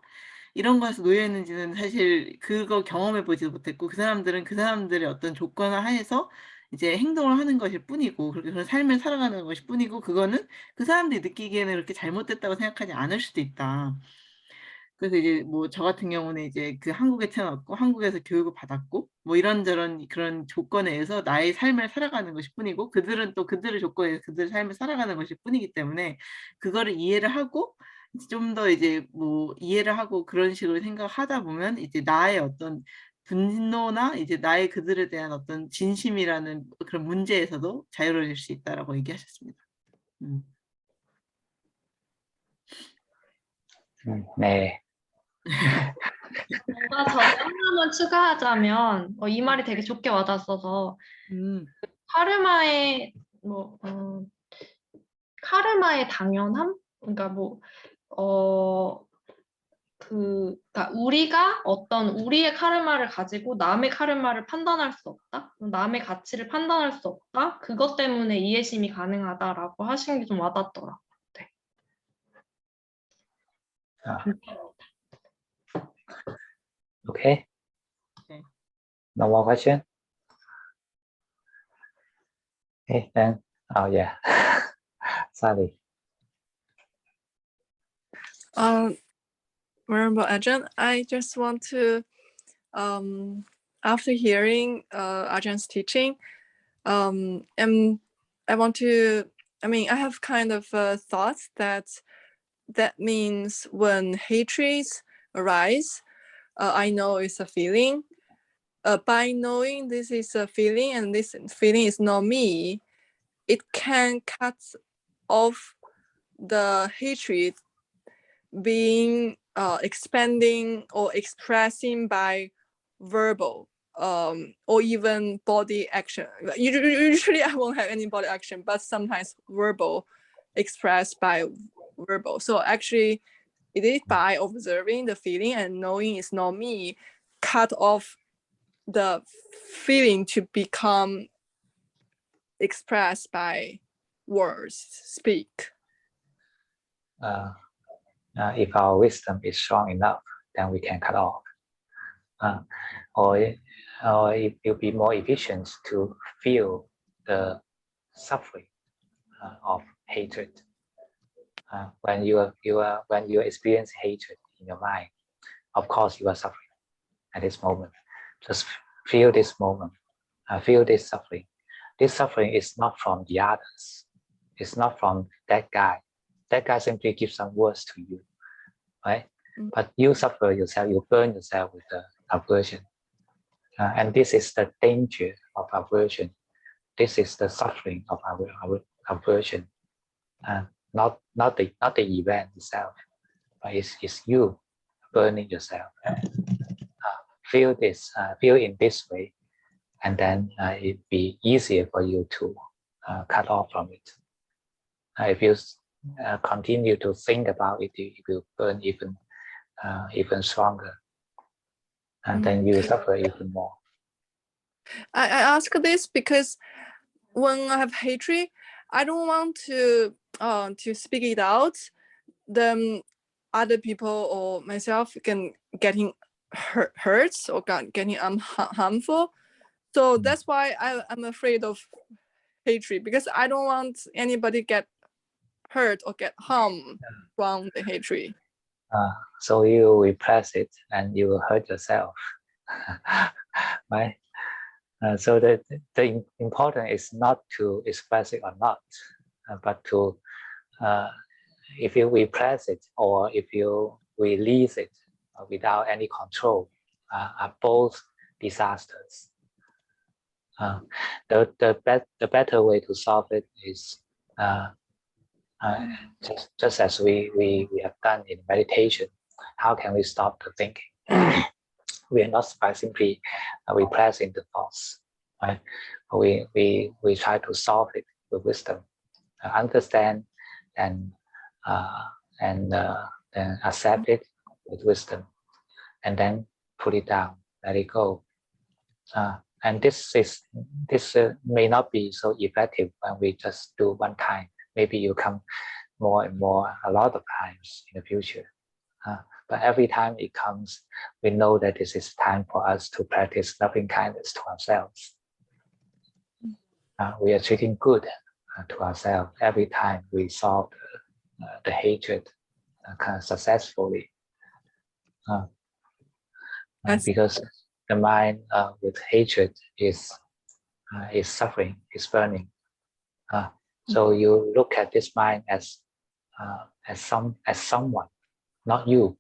이런 거에서 놓여 있는지는 사실 그거 경험해 보지도 못했고 그 사람들은 그 사람들의 어떤 조건 하에서 이제 행동을 하는 것일 뿐이고 그렇게 그런 삶을 살아가는 것일 뿐이고 그거는 그 사람들이 느끼기에는 그렇게 잘못됐다고 생각하지 않을 수도 있다. 그래서 이제 뭐 저 같은 경우는 이제 그 한국에 태어났고 한국에서 교육을 받았고 뭐 이런저런 그런 조건에 의해서 나의 삶을 살아가는 것일 뿐이고 그들은 또 그들의 조건에 의해서 그들의 삶을 살아가는 것일 뿐이기 때문에 그거를 이해를 하고 좀 더 이제 뭐 이해를 하고 그런 식으로 생각하다 보면 이제 나의 어떤 분노나 이제 나의 그들에 대한 어떤 진심이라는 그런 문제에서도 자유로워질 수 있다라고 얘기하셨습니다. 네. 뭔가 저도 하나만 추가하자면 이 말이 되게 좋게 와닿았어서 카르마의 뭐 카르마의 당연함? 그러니까 그러니까 우리가 어떤 우리의 카르마를 가지고 남의 카르마를 판단할 수 없다? 남의 가치를 판단할 수 없다? 그것 때문에 이해심이 가능하다라고 하신 게 좀 와닿더라고요. 네. Okay. Okay. No more question? Okay, then. Oh, yeah. Sorry. Venerable Ajahn, I just want to, after hearing Ajahn teaching, and I want to, I have kind of thoughts that means when hatreds arise, I know it's a feeling. By knowing this is a feeling and this feeling is not me, it can cut off the hatred being expanding or expressing by verbal or even body action. Usually I won't have any body action, but sometimes verbal expressed by verbal. So actually it is by observing the feeling and knowing it's not me, cut off the feeling to become expressed by words, speak. If our wisdom is strong enough, then we can cut off. Or it will be more efficient to feel the suffering of hatred. When you experience hatred in your mind, of course you are suffering at this moment. Just feel this moment, feel this suffering. This suffering is not from the others. It's not from that guy. That guy simply gives some words to you, right? But you suffer yourself, you burn yourself with the aversion. And this is the danger of aversion. This is the suffering of our aversion. Not the event itself, but it's you burning yourself. Feel this, feel in this way, and then it'd be easier for you to cut off from it. If you continue to think about it, it will burn even stronger, and then you suffer even more. I ask this because when I have hatred, I don't want to speak it out. Then other people or myself can getting hurt or getting harmful. So that's why I'm afraid of hatred, because I don't want anybody get hurt or get harmed from the hatred. So you repress it and you will hurt yourself, right? So the important is not to express it or not, but to if you repress it or if you release it without any control, are both disasters. The better way to solve it is just as we have done in meditation. How can we stop the thinking? We are not by simply repressing the thoughts, right? We try to solve it with wisdom, understand, and then accept it with wisdom, and then put it down, let it go. And this may not be so effective when we just do one time. Maybe you come more and more a lot of times in the future. But every time it comes, we know that this is time for us to practice loving kindness to ourselves. We are treating good to ourselves every time we solve the hatred successfully. Because the mind with hatred is suffering, is burning. So you look at this mind as someone, not you.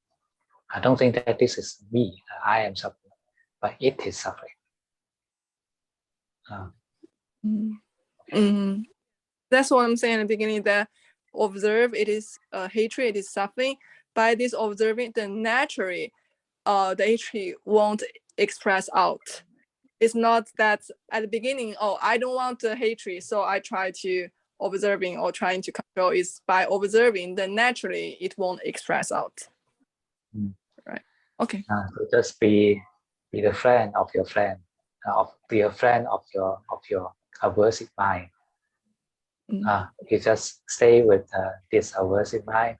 I don't think that this is me. I am suffering, but it is suffering. That's what I'm saying in the beginning. That observe it is hatred, it is suffering. By this observing, then naturally, the hatred won't express out. It's not that at the beginning, oh, I don't want the hatred, so I try to observing or trying to control. Is by observing, then naturally it won't express out. Right. Okay. So just be the friend of your friend, be a friend of your aversive mind. You just stay with this aversive mind,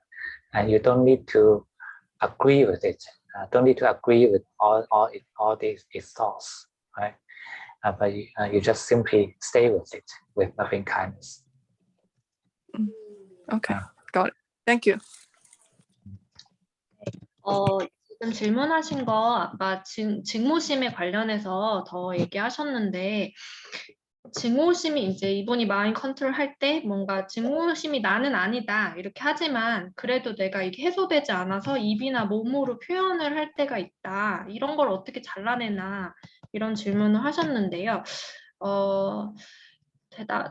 and you don't need to agree with it. Don't need to agree with all its thoughts, right? But you just simply stay with it with loving kindness. Okay, got it. Thank you. 지금 질문하신 거 아까 증오심에 관련해서 더 얘기하셨는데, 증오심이 이제 이분이 마인드 컨트롤 할 때 뭔가 증오심이 나는 아니다 이렇게 하지만 그래도 내가 이게 해소되지 않아서 입이나 몸으로 표현을 할 때가 있다. 이런 걸 어떻게 잘라내나 이런 질문을 하셨는데요.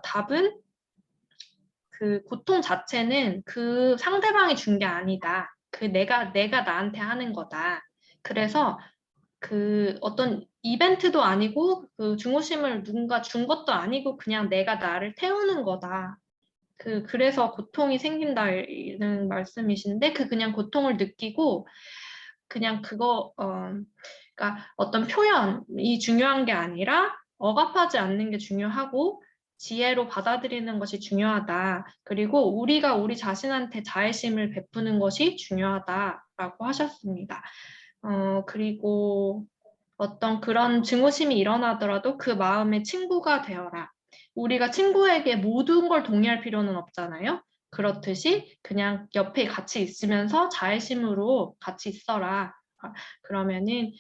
답은 그 고통 자체는 그 상대방이 준 게 아니다. 그 내가 나한테 하는 거다. 그래서 그 어떤 이벤트도 아니고 그 증오심을 누군가 준 것도 아니고 그냥 내가 나를 태우는 거다. 그래서 고통이 생긴다는 말씀이신데 그냥 고통을 느끼고 그냥 그러니까 어떤 표현이 중요한 게 아니라 억압하지 않는 게 중요하고 지혜로 받아들이는 것이 중요하다. 그리고 우리가 우리 자신한테 자애심을 베푸는 것이 중요하다라고 하셨습니다. 그리고 어떤 그런 증오심이 일어나더라도 그 마음의 친구가 되어라. 우리가 친구에게 모든 걸 동의할 필요는 없잖아요. 그렇듯이 그냥 옆에 같이 있으면서 자애심으로 같이 있어라. 그러면은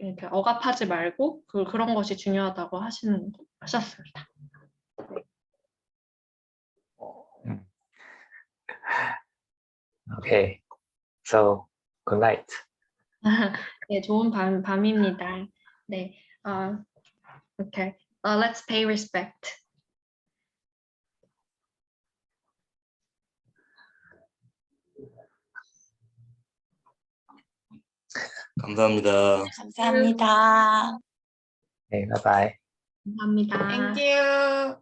이렇게 억압하지 말고 그런 것이 중요하다고 하셨습니다. Okay, so good night. 네, 좋은 밤입니다. 네, okay. Let's pay respect. 감사합니다. 감사합니다. Okay, bye bye. 감사합니다. Thank you.